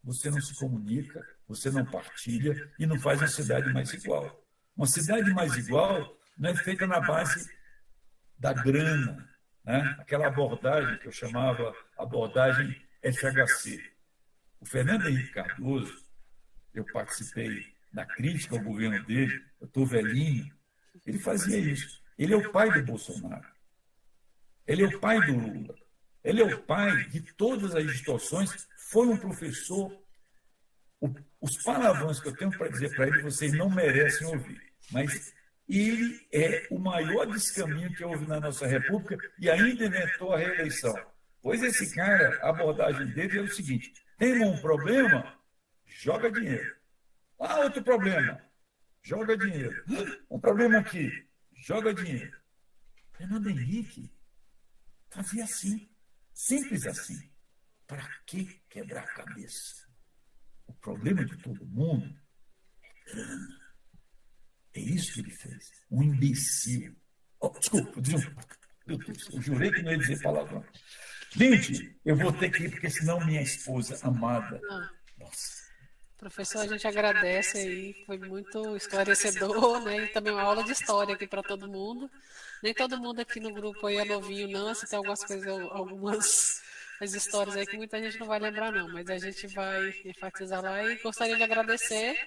você não se comunica, você não partilha e não faz uma cidade mais igual. Uma cidade mais igual não é feita na base da grana, né? Aquela abordagem que eu chamava abordagem FHC. O Fernando Henrique Cardoso, eu participei da crítica ao governo dele, eu estou velhinho, ele fazia isso. Ele é o pai do Bolsonaro. Ele é o pai do Lula. Ele é o pai de todas as distorções. Foi um professor. Os palavrões que eu tenho para dizer para ele, vocês não merecem ouvir. Mas ele é o maior descaminho que houve na nossa República e ainda inventou a reeleição. Pois esse cara, a abordagem dele é o seguinte: tem um problema? Joga dinheiro. Outro problema? Joga dinheiro. Um problema aqui? Joga dinheiro. Fernando Henrique fazia assim, simples assim. Para que quebrar a cabeça? O problema de todo mundo é grana. É isso que ele fez. Um imbecil. Oh, desculpa, meu Deus, eu jurei que não ia dizer palavrão. Gente, eu vou ter que ir, porque senão minha esposa amada. Nossa. Professor, a gente agradece aí, foi muito esclarecedor, né? E também uma aula de história aqui para todo mundo. Nem todo mundo aqui no grupo aí é novinho, não. Assim, tem algumas coisas, algumas as histórias aí que muita gente não vai lembrar, não. Mas a gente vai enfatizar lá e gostaria de agradecer,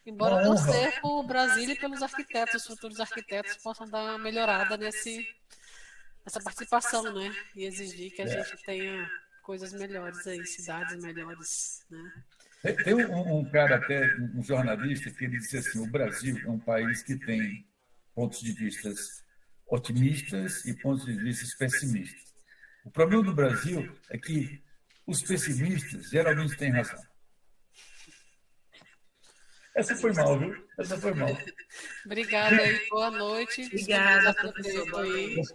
embora Uma honra. torcer por Brasília e pelos arquitetos, os futuros arquitetos possam dar uma melhorada nessa participação, né? E exigir que a gente tenha coisas melhores aí, cidades melhores, né? Tem um cara, até um jornalista, que ele disse assim: o Brasil é um país que tem pontos de vista otimistas e pontos de vista pessimistas. O problema do Brasil é que os pessimistas geralmente têm razão. Essa foi mal, viu? Essa foi mal. Obrigada aí, boa noite. Obrigada, professor.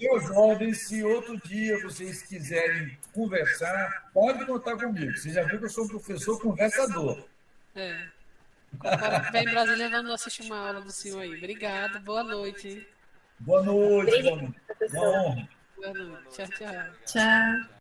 Meus ordens, se outro dia vocês quiserem conversar, pode contar comigo. Você já viu que eu sou um professor conversador. Agora que vem em Brasília, vamos assistir uma aula do senhor aí. Obrigada, boa noite. Boa noite, boa noite. Uma honra. Boa noite. Tchau, tchau. Tchau.